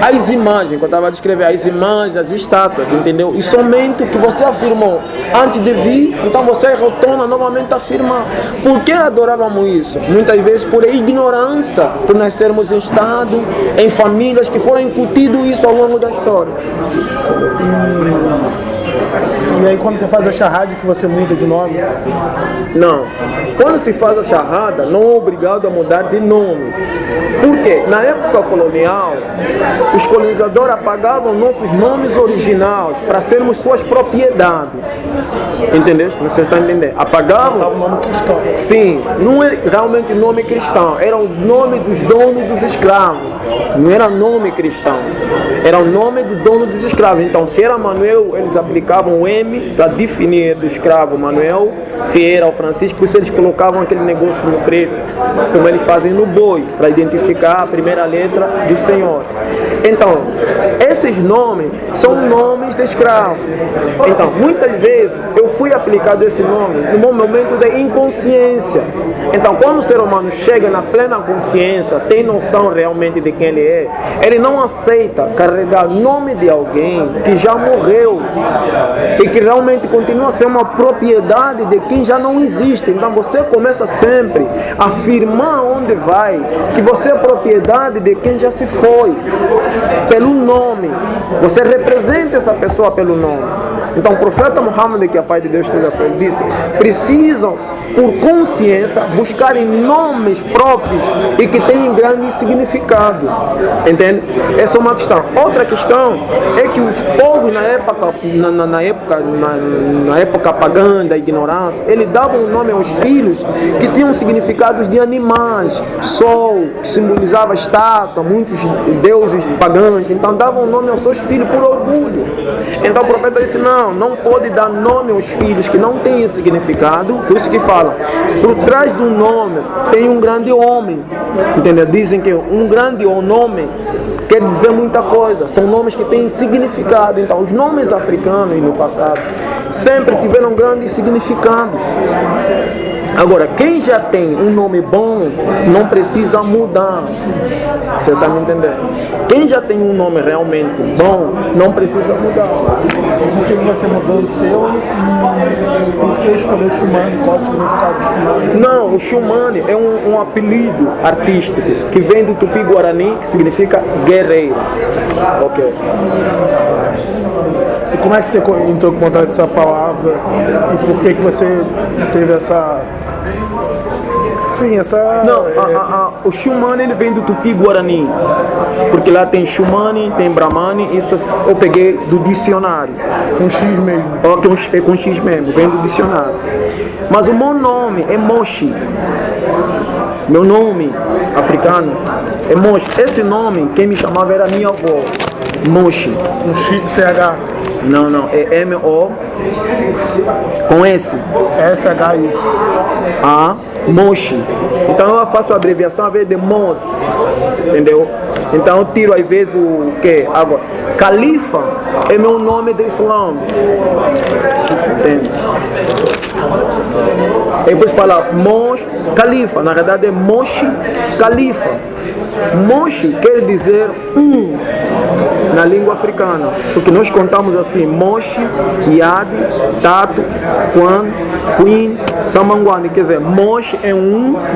as imagens, que eu estava a descrever, as imagens, as estátuas, entendeu? E somente o que você afirmou antes de vir, então você retorna novamente a afirmar. Por que adorávamos isso? Muitas vezes por ignorância, por nascermos em estado, em famílias que foram incutido isso ao longo da história. E aí quando você faz a shahada que você muda de nome? Não. Quando se faz a shahada, não é obrigado a mudar de nome. Por quê? Na época colonial, os colonizadores apagavam nossos nomes originais para sermos suas propriedades. Entendeu? Vocês estão entendendo? Apagavam. O nome cristão. Sim, não é realmente nome cristão, era o nome dos donos dos escravos. Não era nome cristão, era o nome do dono dos escravos. Então, se era Manuel, eles aplicavam o M para definir do escravo Manuel. Se era o Francisco, por isso eles colocavam aquele negócio no preto, como eles fazem no boi, para identificar a primeira letra do Senhor. Então, esses nomes são nomes de escravo. Então, muitas vezes eu fui aplicado esse nome no meu momento de inconsciência. Então, quando o ser humano chega na plena consciência, tem noção realmente de quem ele é, ele não aceita carregar nome de alguém que já morreu e que realmente continua a ser uma propriedade de quem já não existe. Então você começa sempre a afirmar onde vai que você é propriedade de quem já se foi, pelo nome. Você representa essa pessoa pelo nome. Então o profeta Muhammad, que a paz de Deus esteja com ele, disse: precisam, por consciência, buscarem nomes próprios e que tenham grande significado. Entende? Essa é uma questão. Outra questão é que os povos na época pagã da ignorância, eles davam o nome aos filhos que tinham significados de animais. Sol, que simbolizava a estátua, muitos deuses pagãos. Então davam o nome aos seus filhos por orgulho. Então o profeta disse: não pode dar nome aos filhos que não têm esse significado. Por isso que fala, por trás do nome tem um grande homem. Entendeu? Dizem que um grande nome quer dizer muita coisa. São nomes que têm significado. Então os nomes africanos no passado sempre tiveram grandes significados. Agora, quem já tem um nome bom não precisa mudar. Você está me entendendo? Quem já tem um nome realmente bom não precisa mudar. Por que você mudou o seu e por que escolheu o Shumane? Qual o significado do Shumane? Não, o Shumane é um apelido artístico que vem do Tupi-Guarani, que significa guerreiro. Ok. E como é que você entrou com contato com essa palavra e por que você teve essa Sim, essa... Não, o Xumani ele vem do Tupi-Guarani, porque lá tem Xumani, tem Brahmani, isso eu peguei do dicionário. Com X mesmo. É com X mesmo, vem do dicionário. Mas o meu nome é Moshi. Meu nome africano é Moshi. Esse nome, quem me chamava era minha avó, Moshi. Com X, CH. Não, é M-O com S. S-H-I. Moshi. Então eu faço a abreviação às vezes de Mos, entendeu? Então eu tiro às vezes o que? Agora, Califa é meu nome de Islã. Entende? E depois fala Mosh Khalifa, na verdade é Moshi Khalifa. Moshi quer dizer na língua africana, porque nós contamos assim: Moshi, Yad, Tatu, Kwan, Queen, Samanguani. Quer dizer, Moshi é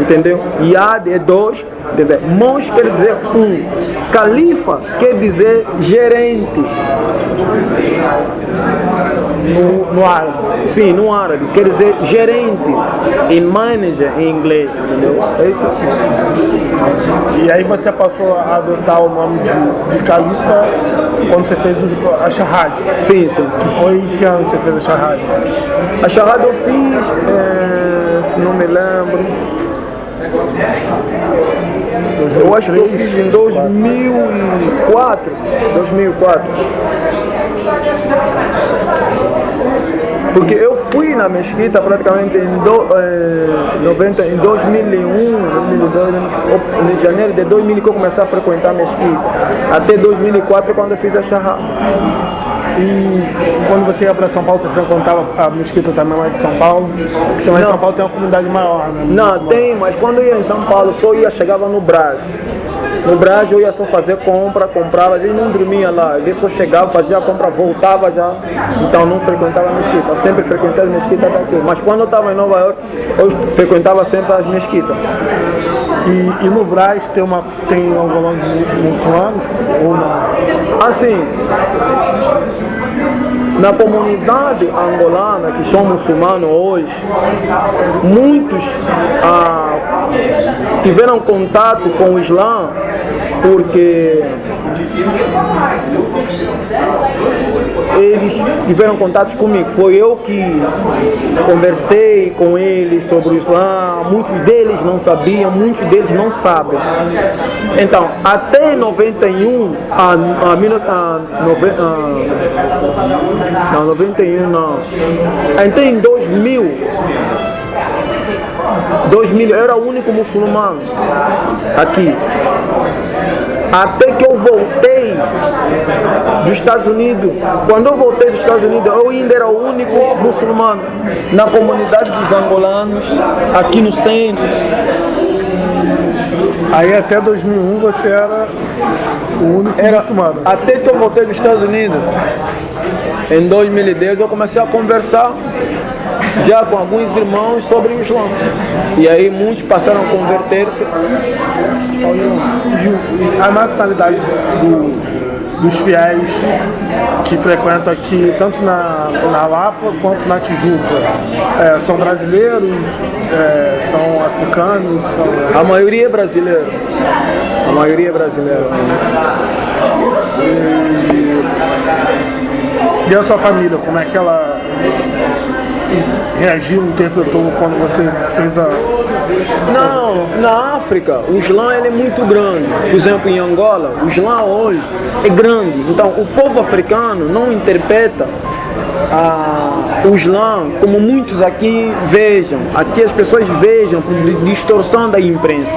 entendeu? Yad é 2, entendeu? Moshi quer dizer Khalifa quer dizer gerente. No árabe. Sim, no árabe, quer dizer gerente, em manager em inglês, entendeu? É isso aqui. E aí você passou a adotar o nome de Califa quando você fez a Shahad. Sim. Que foi em que ano você fez a Shahad? A Shahad eu fiz, se não me lembro, eu acho que eu fiz em 2004. Porque eu fui na mesquita praticamente em 2001, 2002, em janeiro de 2000 que eu comecei a frequentar a mesquita. Até 2004 quando eu fiz a Shahad. E quando você ia para São Paulo, você frequentava a mesquita também lá de São Paulo? Porque lá em São Paulo tem uma comunidade maior, né? Não, tem, mas quando eu ia em São Paulo, chegava no Brás. No Brás eu ia só fazer compra, comprava, eu não dormia lá, eu só chegava, fazia a compra, voltava já, então não frequentava a mesquita, eu sempre frequentei as mesquitas daqui, mas quando eu estava em Nova York, eu frequentava sempre as mesquitas. E no Brás tem alguns muçulmanos ou não? Assim, na comunidade angolana, que são muçulmanos hoje, muitos tiveram contato com o Islã porque eles tiveram contatos comigo. Foi eu que conversei com eles sobre o Islã. Muitos deles não sabiam, muitos deles não sabem. Então, até 91, não, 91 não. Então em 2000 eu era o único muçulmano aqui. Até que eu voltei dos Estados Unidos. Quando eu voltei dos Estados Unidos, eu ainda era o único muçulmano na comunidade dos angolanos, aqui no centro. Aí até 2001 você era o único muçulmano. Até que eu voltei dos Estados Unidos. Em 2010 eu comecei a conversar já com alguns irmãos sobre o Islã. E aí muitos passaram a converter-se. E a nacionalidade dos fiéis que frequentam aqui, tanto na Lapa quanto na Tijuca, são brasileiros, são africanos? A maioria é brasileira. A maioria é brasileira. E a sua família, como é que ela reagiu, interpretou quando você fez a... Não, na África o Islã ele é muito grande. Por exemplo, em Angola, o Islã hoje é grande. Então o povo africano não interpreta o Islã como muitos aqui vejam. Aqui as pessoas vejam por distorção da imprensa.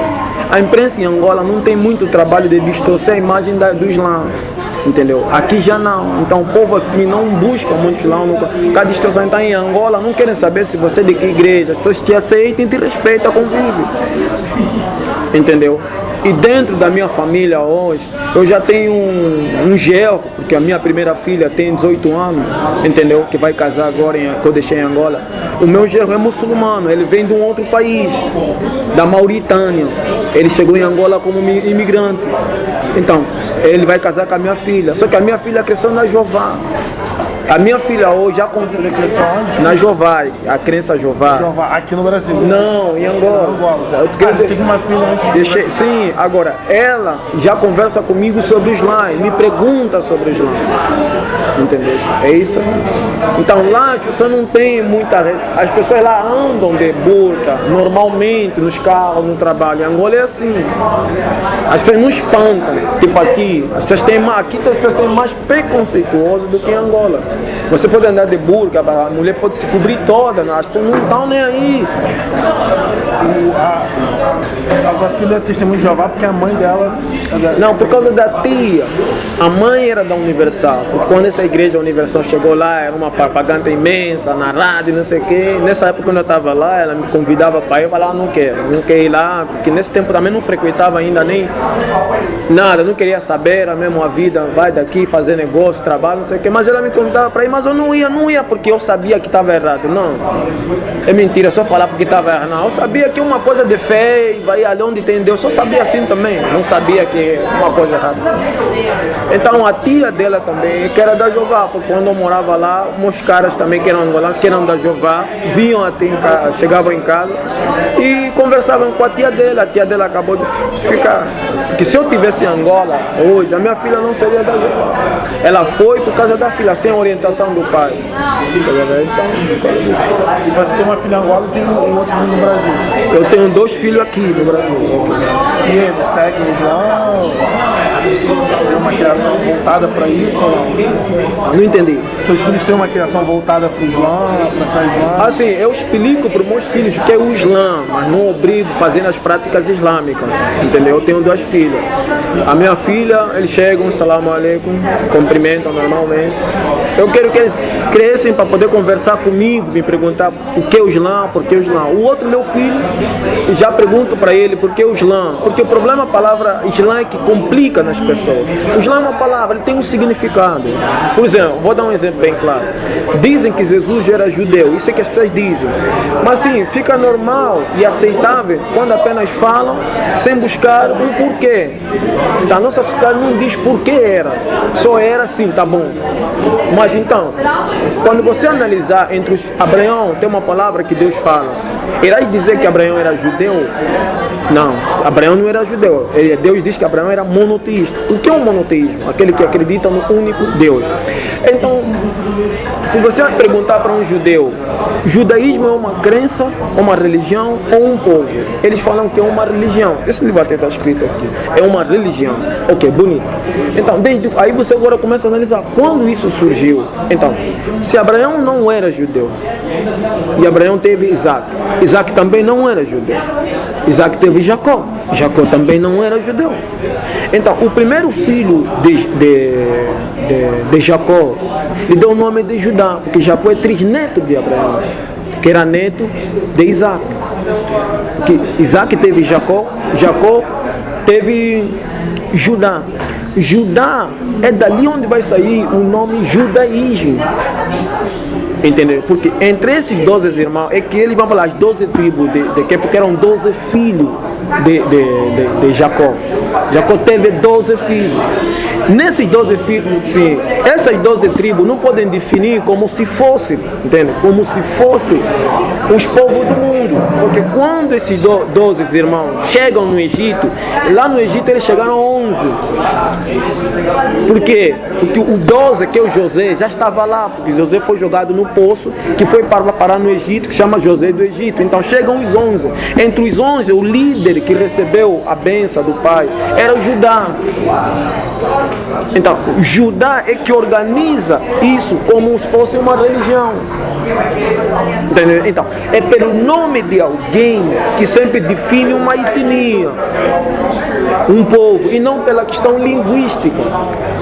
A imprensa em Angola não tem muito trabalho de distorcer a imagem do Islã. Entendeu? Aqui já não. Então o povo aqui não busca muito Islã. Cada distorção está em Angola, não querem saber se você é de que igreja. As pessoas te aceitam e te respeitam, convivem. Entendeu? E dentro da minha família hoje, eu já tenho um genro, porque a minha primeira filha tem 18 anos, entendeu? Que vai casar agora, que eu deixei em Angola. O meu genro é muçulmano, ele vem de um outro país, da Mauritânia. Ele chegou em Angola como imigrante. Então, ele vai casar com a minha filha. Só que a minha filha cresceu na Jeová. A minha filha hoje já Ele cresceu onde? na Jovai, a crença Jová. Aqui no Brasil. Não, em Angola. Você teve uma filha antes. Sim, agora, ela já conversa comigo sobre o Islã, me pergunta sobre o Islã. Entendeu? É isso. Então lá as pessoas não tem muita... As pessoas lá andam de burca, normalmente, nos carros, no trabalho. Em Angola é assim. As pessoas não espantam. Tipo aqui, as pessoas têm mais, aqui as pessoas têm mais preconceituoso do que em Angola. Você pode andar de burca, a mulher pode se cobrir toda, as pessoas não estão nem aí. A sua filha é testemunha de Jeová porque a mãe dela... Não, por causa da tia. A mãe era da Universal. Quando essa igreja Universal chegou lá, era uma propaganda imensa, na rádio, não sei o quê. Nessa época, quando eu estava lá, ela me convidava para ir. Eu falava, não quero ir lá, porque nesse tempo também não frequentava ainda nem nada, não queria saber, era mesmo a vida, vai daqui fazer negócio, trabalho, não sei o quê. Mas ela me convidava para ir, mas eu não ia porque eu sabia que estava errado. Não, é mentira, só falar porque estava errado. Não, eu sabia que uma coisa de fé, vai ali onde tem Deus, eu sabia assim também, não sabia que uma coisa errada. Então a tia dela também, que era da Jeová, porque quando eu morava lá, meus caras também que eram angolanos, que eram da Jeová, vinham até em casa, chegavam em casa e conversavam com a tia dela acabou de ficar. Porque se eu tivesse em Angola hoje, a minha filha não seria da Jeová. Ela foi por causa da filha, sem orientação do pai. Então, e você tem uma filha em Angola e tem um outro filho no Brasil? Eu tenho 2 filhos aqui no Brasil. E eles seguem o Islã? Tem uma criação voltada para isso? Não entendi. Seus filhos têm uma criação voltada para o Islã, para a fé islâmica? Assim, eu explico para os meus filhos o que é o Islã, mas não obrigo a fazer as práticas islâmicas, entendeu? Eu tenho 2 filhas. A minha filha, eles chegam, salam aleikum, cumprimentam normalmente. Eu quero que eles cresçam para poder conversar comigo, me perguntar o que é o Islã, por que o Islã. O outro, meu filho, já pergunto para ele por que o Islã, porque o problema, a palavra Islã é que complica nas pessoas. O Islã é uma palavra, ele tem um significado. Por exemplo, vou dar um exemplo bem claro. Dizem que Jesus era judeu, isso é que as pessoas dizem. Mas sim, fica normal e aceitável quando apenas falam sem buscar um porquê. A nossa sociedade não diz porquê era, só era assim, tá bom. Mas então, quando você analisar entre os Abraão, tem uma palavra que Deus fala. Irás dizer que Abraão era judeu? Não, Abraão não era judeu. Deus diz que Abraão era monoteísta. O que é um monoteísmo? Aquele que acredita no único Deus. Então, se você perguntar para um judeu, judaísmo é uma crença, uma religião ou um povo? Eles falam que é uma religião. Esse livro até está escrito aqui. É uma religião. Ok, bonito. Então, desde aí você agora começa a analisar quando isso surgiu. Então, se Abraão não era judeu e Abraão teve Isaac, Isaac também não era judeu. Isaac teve Jacó, Jacó também não era judeu. Então, o primeiro filho de Jacó lhe deu o nome de Judá, porque Jacó é trisneto de Abraão, que era neto de Isaac. Porque Isaac teve Jacó, Jacó teve Judá. Judá é dali onde vai sair o nome judaísmo. Entendeu? Porque entre esses 12 irmãos é que eles vão falar as 12 tribos porque eram 12 filhos de Jacó. Jacó teve 12 filhos. Nesses 12 filhos, sim, essas 12 tribos não podem definir como se fosse, entende? Como se fosse os povos do mundo. Porque quando esses 12 irmãos chegam no Egito, lá no Egito eles chegaram a 11. Por quê? Porque o 12, que é o José, já estava lá, porque José foi jogado no poço, que foi para parar no Egito, que chama José do Egito. Então chegam os 11. Entre os 11, o líder que recebeu a bênção do pai era o Judá. Então, Judá é que organiza isso como se fosse uma religião. Entendeu? Então, é pelo nome de alguém que sempre define uma etnia, um povo, e não pela questão linguística.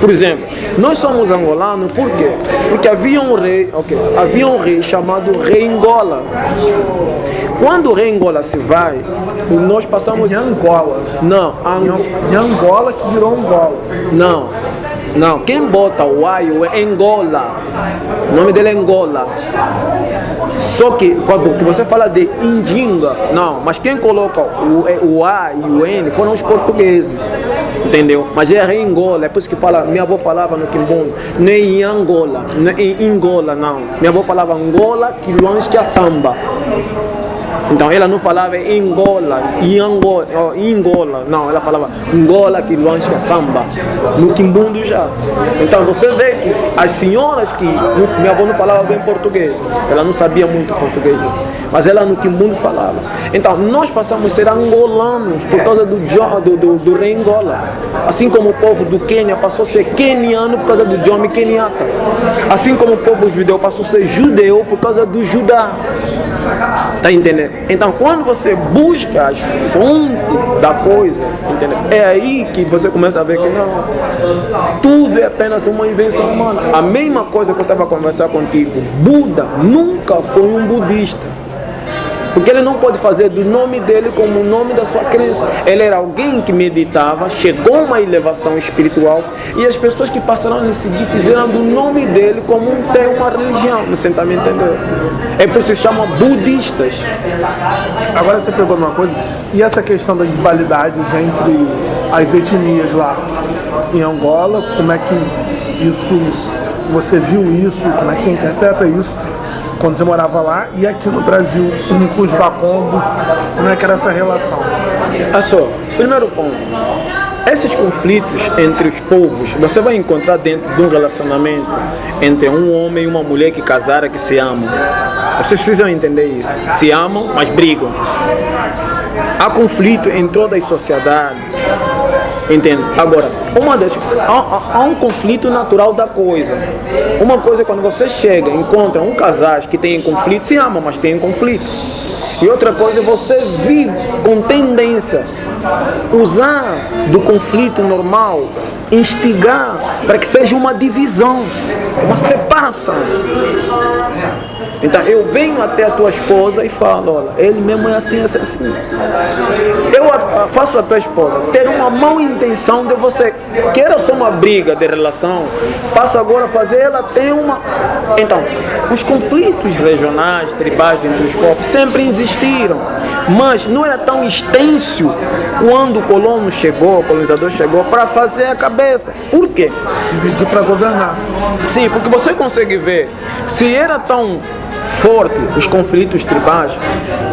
Por exemplo, nós somos angolanos, por quê? Porque havia um rei chamado Rei Angola. Quando o Rei Angola se vai, nós passamos... Angola. Não, Angola que virou Angola. Não, quem bota o aio é Angola. O nome dele é Angola. Só que quando você fala de Indinga, não, mas quem coloca o A e o N foram os portugueses, entendeu? Mas é em Angola, é por isso que fala, minha avó falava no Quimbundo, não é em Angola, não é em Angola, não. Minha avó falava Angola, Quilões, que é samba. Então ela não falava Angola, Angola, não, ela falava Angola, Quilões, que é samba, no Quimbundo já. Então você vê que as senhoras que, minha avó não falava bem português, ela não sabia muito português, mas ela no Quimbundo falava. Então nós passamos a ser angolanos por causa do rei Angola, assim como o povo do Quênia passou a ser queniano por causa do Jomo Kenyatta, assim como o povo judeu passou a ser judeu por causa do Judá. Tá entendendo? Então quando você busca as fontes da coisa, entendeu? É aí que você começa a ver que não, tudo é apenas uma invenção humana. A mesma coisa que eu estava a conversar contigo, Buda nunca foi um budista, porque ele não pode fazer do nome dele como o nome da sua crença. Ele era alguém que meditava, chegou a uma elevação espiritual, e as pessoas que passaram a seguir fizeram do nome dele como uma religião. Você está me entendendo? É por isso que se chama budistas. Agora você pegou uma coisa, e essa questão das rivalidades entre as etnias lá em Angola, como é que isso, você viu isso, como é que você interpreta isso? Quando você morava lá, e aqui no Brasil, com os bacombos, como é que era essa relação? Só, primeiro ponto, esses conflitos entre os povos, você vai encontrar dentro de um relacionamento entre um homem e uma mulher que casaram, que se amam. Vocês precisam entender isso. Se amam, mas brigam. Há conflito em toda a sociedade. Entende? Agora, há um conflito natural da coisa. Uma coisa é quando você chega, encontra um casal que tem conflito, se ama, mas tem conflito. E outra coisa é você vir com tendência, usar do conflito normal, instigar para que seja uma divisão, uma separação. Então eu venho até a tua esposa e falo, olha, ele mesmo é assim, assim, assim. Eu faço a tua esposa ter uma má intenção de você, queira só uma briga de relação, passo agora a fazer ela ter uma... Então, os conflitos regionais, tribais entre os povos sempre existiram, mas não era tão extenso quando o colonizador chegou para fazer a cabeça. Por quê? Dividir para governar. Sim, porque você consegue ver, se era tão forte os conflitos tribais,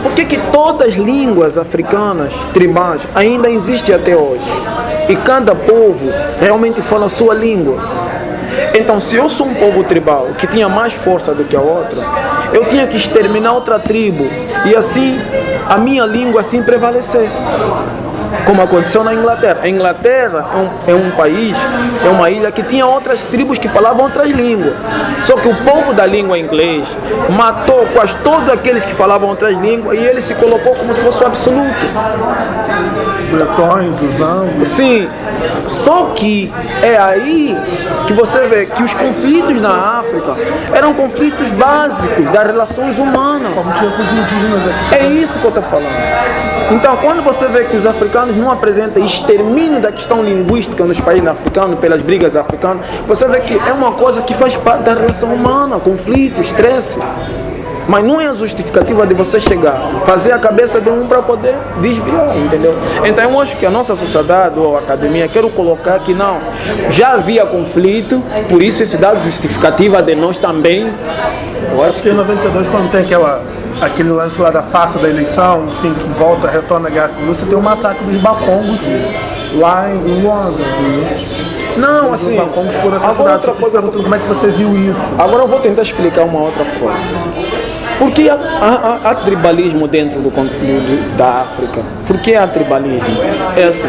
por que todas as línguas africanas tribais ainda existem até hoje? E cada povo realmente fala a sua língua. Então, se eu sou um povo tribal que tinha mais força do que a outra, eu tinha que exterminar outra tribo e assim a minha língua assim prevalecer. Como aconteceu na Inglaterra. A Inglaterra é um país, é uma ilha que tinha outras tribos que falavam outras línguas. Só que o povo da língua inglesa matou quase todos aqueles que falavam outras línguas e ele se colocou como se fosse o absoluto. Bretões, os anglos. Sim, só que é aí que você vê que os conflitos na África eram conflitos básicos das relações humanas. Como tinha com os indígenas aqui. É isso que eu estou falando. Então, quando você vê que os africanos não apresentam extermínio da questão linguística nos países africanos, pelas brigas africanas, você vê que é uma coisa que faz parte da relação humana, conflito, estresse. Mas não é a justificativa de você chegar, fazer a cabeça de um para poder desviar, entendeu? Então eu acho que a nossa sociedade ou a academia, quero colocar que não, já havia conflito, por isso esse dado justificativa de nós também. Eu acho que em 92, quando tem aquele lance lá da farsa da eleição, enfim, que volta, retorna a guerra civil, você tem o massacre dos Bacongos lá em Luanda. Não, assim, os Bacongos foram assassinados. Eu te perguntando como é que você viu isso. Agora eu vou tentar explicar uma outra forma. Por que há tribalismo dentro da África? Por que há tribalismo? É assim,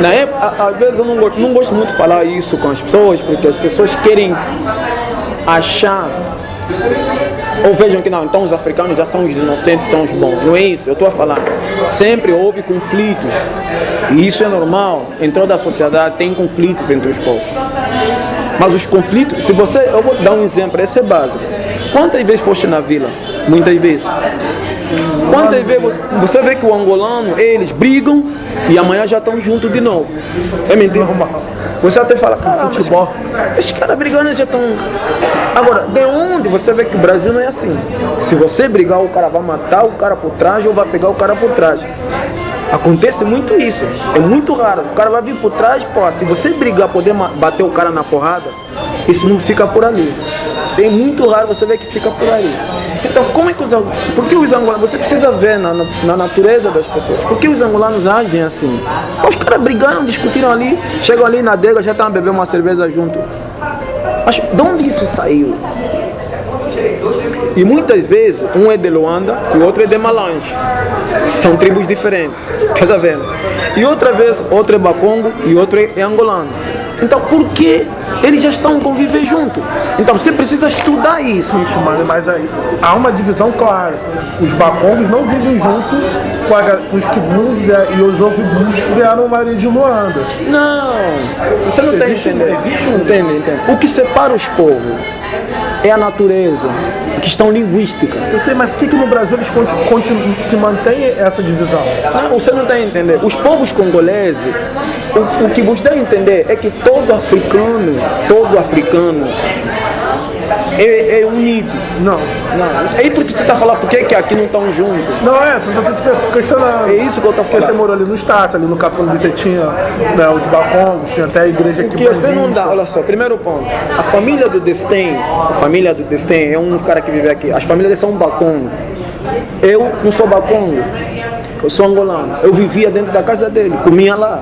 na época, às vezes eu não gosto muito de falar isso com as pessoas, porque as pessoas querem achar, ou vejam que não, então os africanos já são os inocentes, são os bons. Não é isso, eu estou a falar. Sempre houve conflitos, e isso é normal, em toda a sociedade tem conflitos entre os povos. Mas os conflitos, eu vou dar um exemplo, esse é básico. Quantas vezes foste na vila? Muitas vezes. assim. Quantas vezes você vê que o angolano, eles brigam e amanhã já estão juntos de novo. É mentira? Você até fala, Futebol. esses caras brigando já estão... Agora, de onde você vê que o Brasil não é assim? Se você brigar, o cara vai matar o cara por trás ou vai pegar o cara por trás. Acontece muito isso, é muito raro. O cara vai vir por trás, pô, se você brigar, poder bater o cara na porrada, isso não fica por ali. É muito raro você ver que fica por ali. Então, como é que por que os angolanos, você precisa ver na natureza das pessoas, por que os angolanos agem assim? Os caras brigaram, discutiram ali, chegam ali na adega, já estão a beber uma cerveja junto. Mas de onde isso saiu? E muitas vezes, um é de Luanda e o outro é de Malange. São tribos diferentes, tá vendo? E outra vez, outro é Bakongo e outro é angolano. Então, por que eles já estão conviver juntos? Então, você precisa estudar isso. Mas aí, há uma divisão clara. Os Bakongos não vivem junto com os Kibundes e os Ovibundes que vieram Maria de Luanda. Não, você não tem entender. Entende. O que separa os povos é a natureza, a questão linguística. Eu sei, mas por que no Brasil eles se mantém essa divisão? Não, você não tem a entender. Os povos congoleses, o que você tem a entender é que todo africano é unido. Não. É isso que você está falando, por que aqui não estão juntos? Não, tu só te questionando. É isso que eu estou falando. Porque você morou ali no Estácio, ali no Capão você tinha, né, os Bakongos, tinha até a igreja aqui. Que não dá, olha só, primeiro ponto. A família do Destem é um cara que vive aqui. As famílias são Bakongo. Eu não sou Bakongo. Eu sou angolano. Eu vivia dentro da casa dele, comia lá.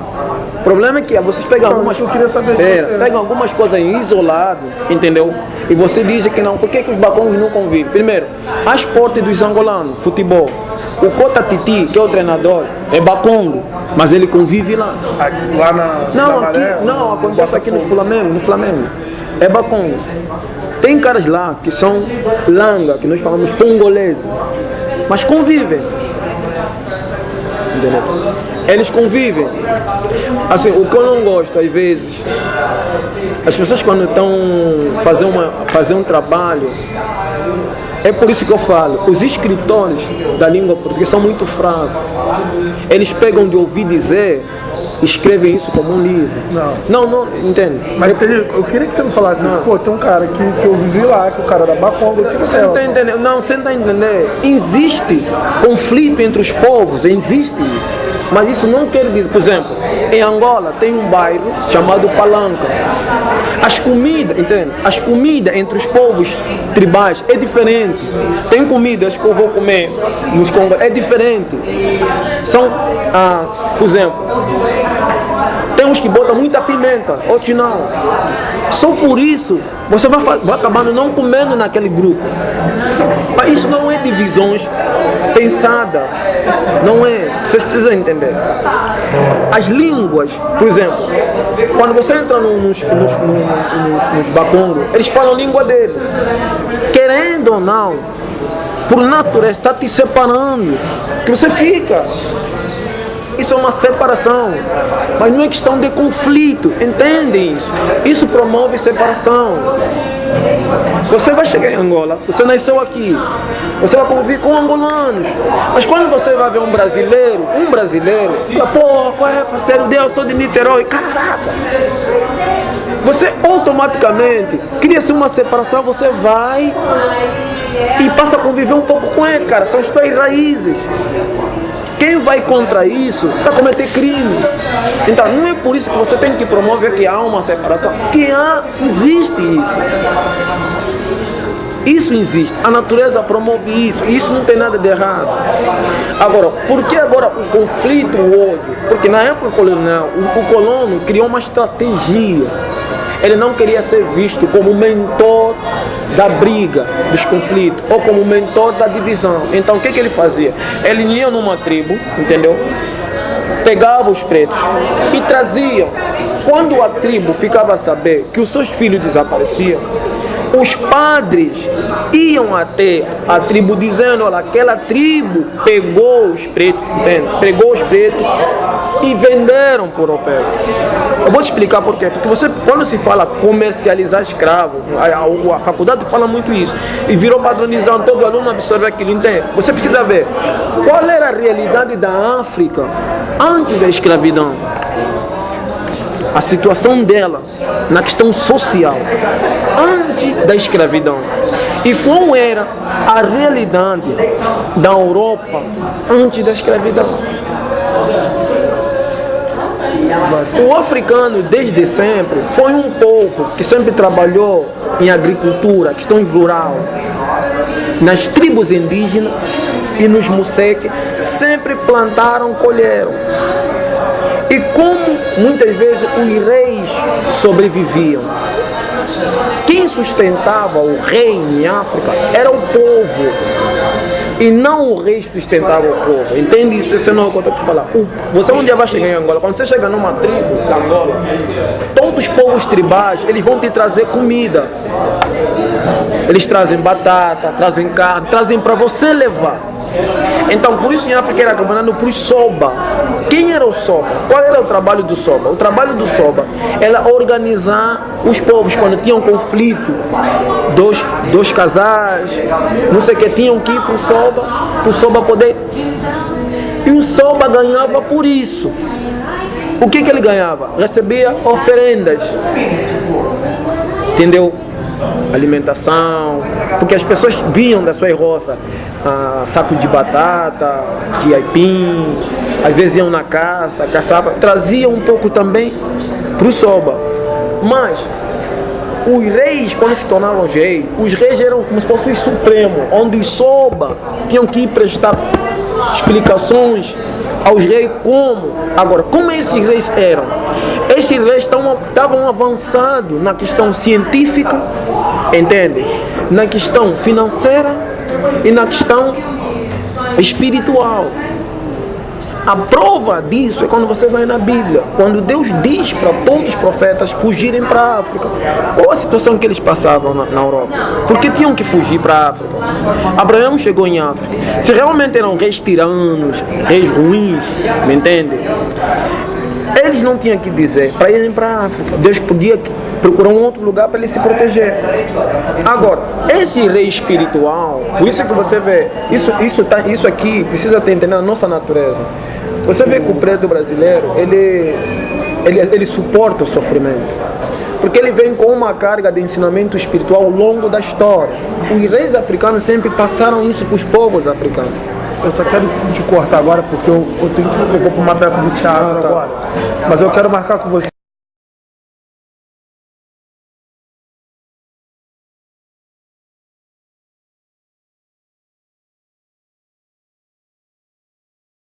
O problema é que vocês pegam algumas eu queria saber pegam algumas coisas isolado, entendeu? E você diz que não, por que os Bakongos não convivem? Primeiro, as esportes dos angolanos, futebol. O Kota Titi, que é o treinador, é Bakongo, mas ele convive lá. Lá na acontece aqui no Flamengo. É Bakongo. Tem caras lá que são langa, que nós falamos congoleses, mas convivem. Entendeu? Eles convivem. Assim, o que eu não gosto, às vezes, as pessoas quando estão fazer um trabalho, é por isso que eu falo, os escritores da língua portuguesa são muito fracos. Eles pegam de ouvir dizer, escrevem isso como um livro. Não, entende? Mas eu queria que você me falasse isso. Pô, tem um cara que eu vivi lá, que o cara era Bakongo, eu tive você não está entendendo? Não, você não está entendendo. Existe conflito entre os povos, existe isso. Mas isso não quer dizer, por exemplo, em Angola tem um bairro chamado Palanca. As comidas, entende? As comidas entre os povos tribais é diferente. Tem comidas que eu vou comer nos Congos, é diferente. São, por exemplo, tem uns que botam muita pimenta, outros não. Só por isso você vai acabar não comendo naquele grupo. Mas isso não é divisões pensadas. Não é. Vocês precisam entender. As línguas, por exemplo, quando você entra nos Bakongo, eles falam a língua dele. Querendo ou não, por natureza, está te separando. Que você fica. Isso é uma separação, mas não é questão de conflito, entendem isso? Isso promove separação. Você vai chegar em Angola, você nasceu aqui, você vai conviver com angolanos, mas quando você vai ver um brasileiro, fala, pô, qual é, parceiro, eu sou de Niterói, caraca! Você automaticamente cria-se uma separação, você vai e passa a conviver um pouco com ele, cara, são as suas raízes. Quem vai contra isso está a cometer crime. Então não é por isso que você tem que promover que há uma separação. Existe isso. Isso existe. A natureza promove isso. Isso não tem nada de errado. Agora, por que agora o conflito, o ódio? Porque na época colonial, o colono criou uma estratégia. Ele não queria ser visto como mentor da briga, dos conflitos, ou como mentor da divisão. Então o que ele fazia? Ele ia numa tribo, entendeu? Pegava os pretos e trazia. Quando a tribo ficava a saber que os seus filhos desapareciam, Os padres iam até a tribo dizendo, olha, aquela tribo pegou os pretos, entende? Pegou os pretos e venderam por europeu. Eu vou te explicar por quê. Porque você, quando se fala comercializar escravo, a faculdade fala muito isso, e virou padronizado, todo aluno absorve aquilo, entende? Você precisa ver qual era a realidade da África antes da escravidão. A situação dela na questão social antes da escravidão e qual era a realidade da Europa antes da escravidão. O africano desde sempre foi um povo que sempre trabalhou em agricultura, questão rural, nas tribos indígenas e nos museques, sempre plantaram, colheram. E como muitas vezes os reis sobreviviam, quem sustentava o reino em África era o povo, e não o rei sustentava o povo. Entende isso? Esse não é o que eu estou te falando. Você um dia vai chegar em Angola, quando você chega numa tribo da Angola, todos os povos tribais, eles vão te trazer comida. Eles trazem batata, trazem carne, trazem para você levar. Então, por isso em África era governado por Soba. Quem era o Soba? Qual era o trabalho do Soba? O trabalho do Soba era organizar os povos quando tinham conflito, dois casais, não sei o que, tinham que ir para o Soba poder. E o Soba ganhava por isso. O que ele ganhava? Recebia oferendas. Entendeu? Alimentação, porque as pessoas vinham da sua roça, saco de batata, de aipim, às vezes iam na caça, caçavam, traziam um pouco também para o Soba. Mas os reis, quando se tornaram reis, os reis eram como se fossem os supremos, onde os Soba tinham que ir prestar explicações aos reis como. Agora, como esses reis eram? Esses reis estavam avançados na questão científica, entende? Na questão financeira e na questão espiritual. A prova disso é quando você vai na Bíblia, quando Deus diz para todos os profetas fugirem para a África. Qual a situação que eles passavam na Europa? Por que tinham que fugir para a África? Abraão chegou em África. Se realmente eram reis tiranos, reis ruins, me entende? Eles não tinham que dizer para irem para a África. Deus podia procurar um outro lugar para ele se proteger. Agora, esse rei espiritual, por isso que você vê, isso aqui precisa ter entender a nossa natureza. Você vê que o preto brasileiro, ele suporta o sofrimento, porque ele vem com uma carga de ensinamento espiritual ao longo da história. Os reis africanos sempre passaram isso para os povos africanos. Eu só quero te cortar agora porque eu vou para uma peça de teatro agora. Mas eu quero marcar com você.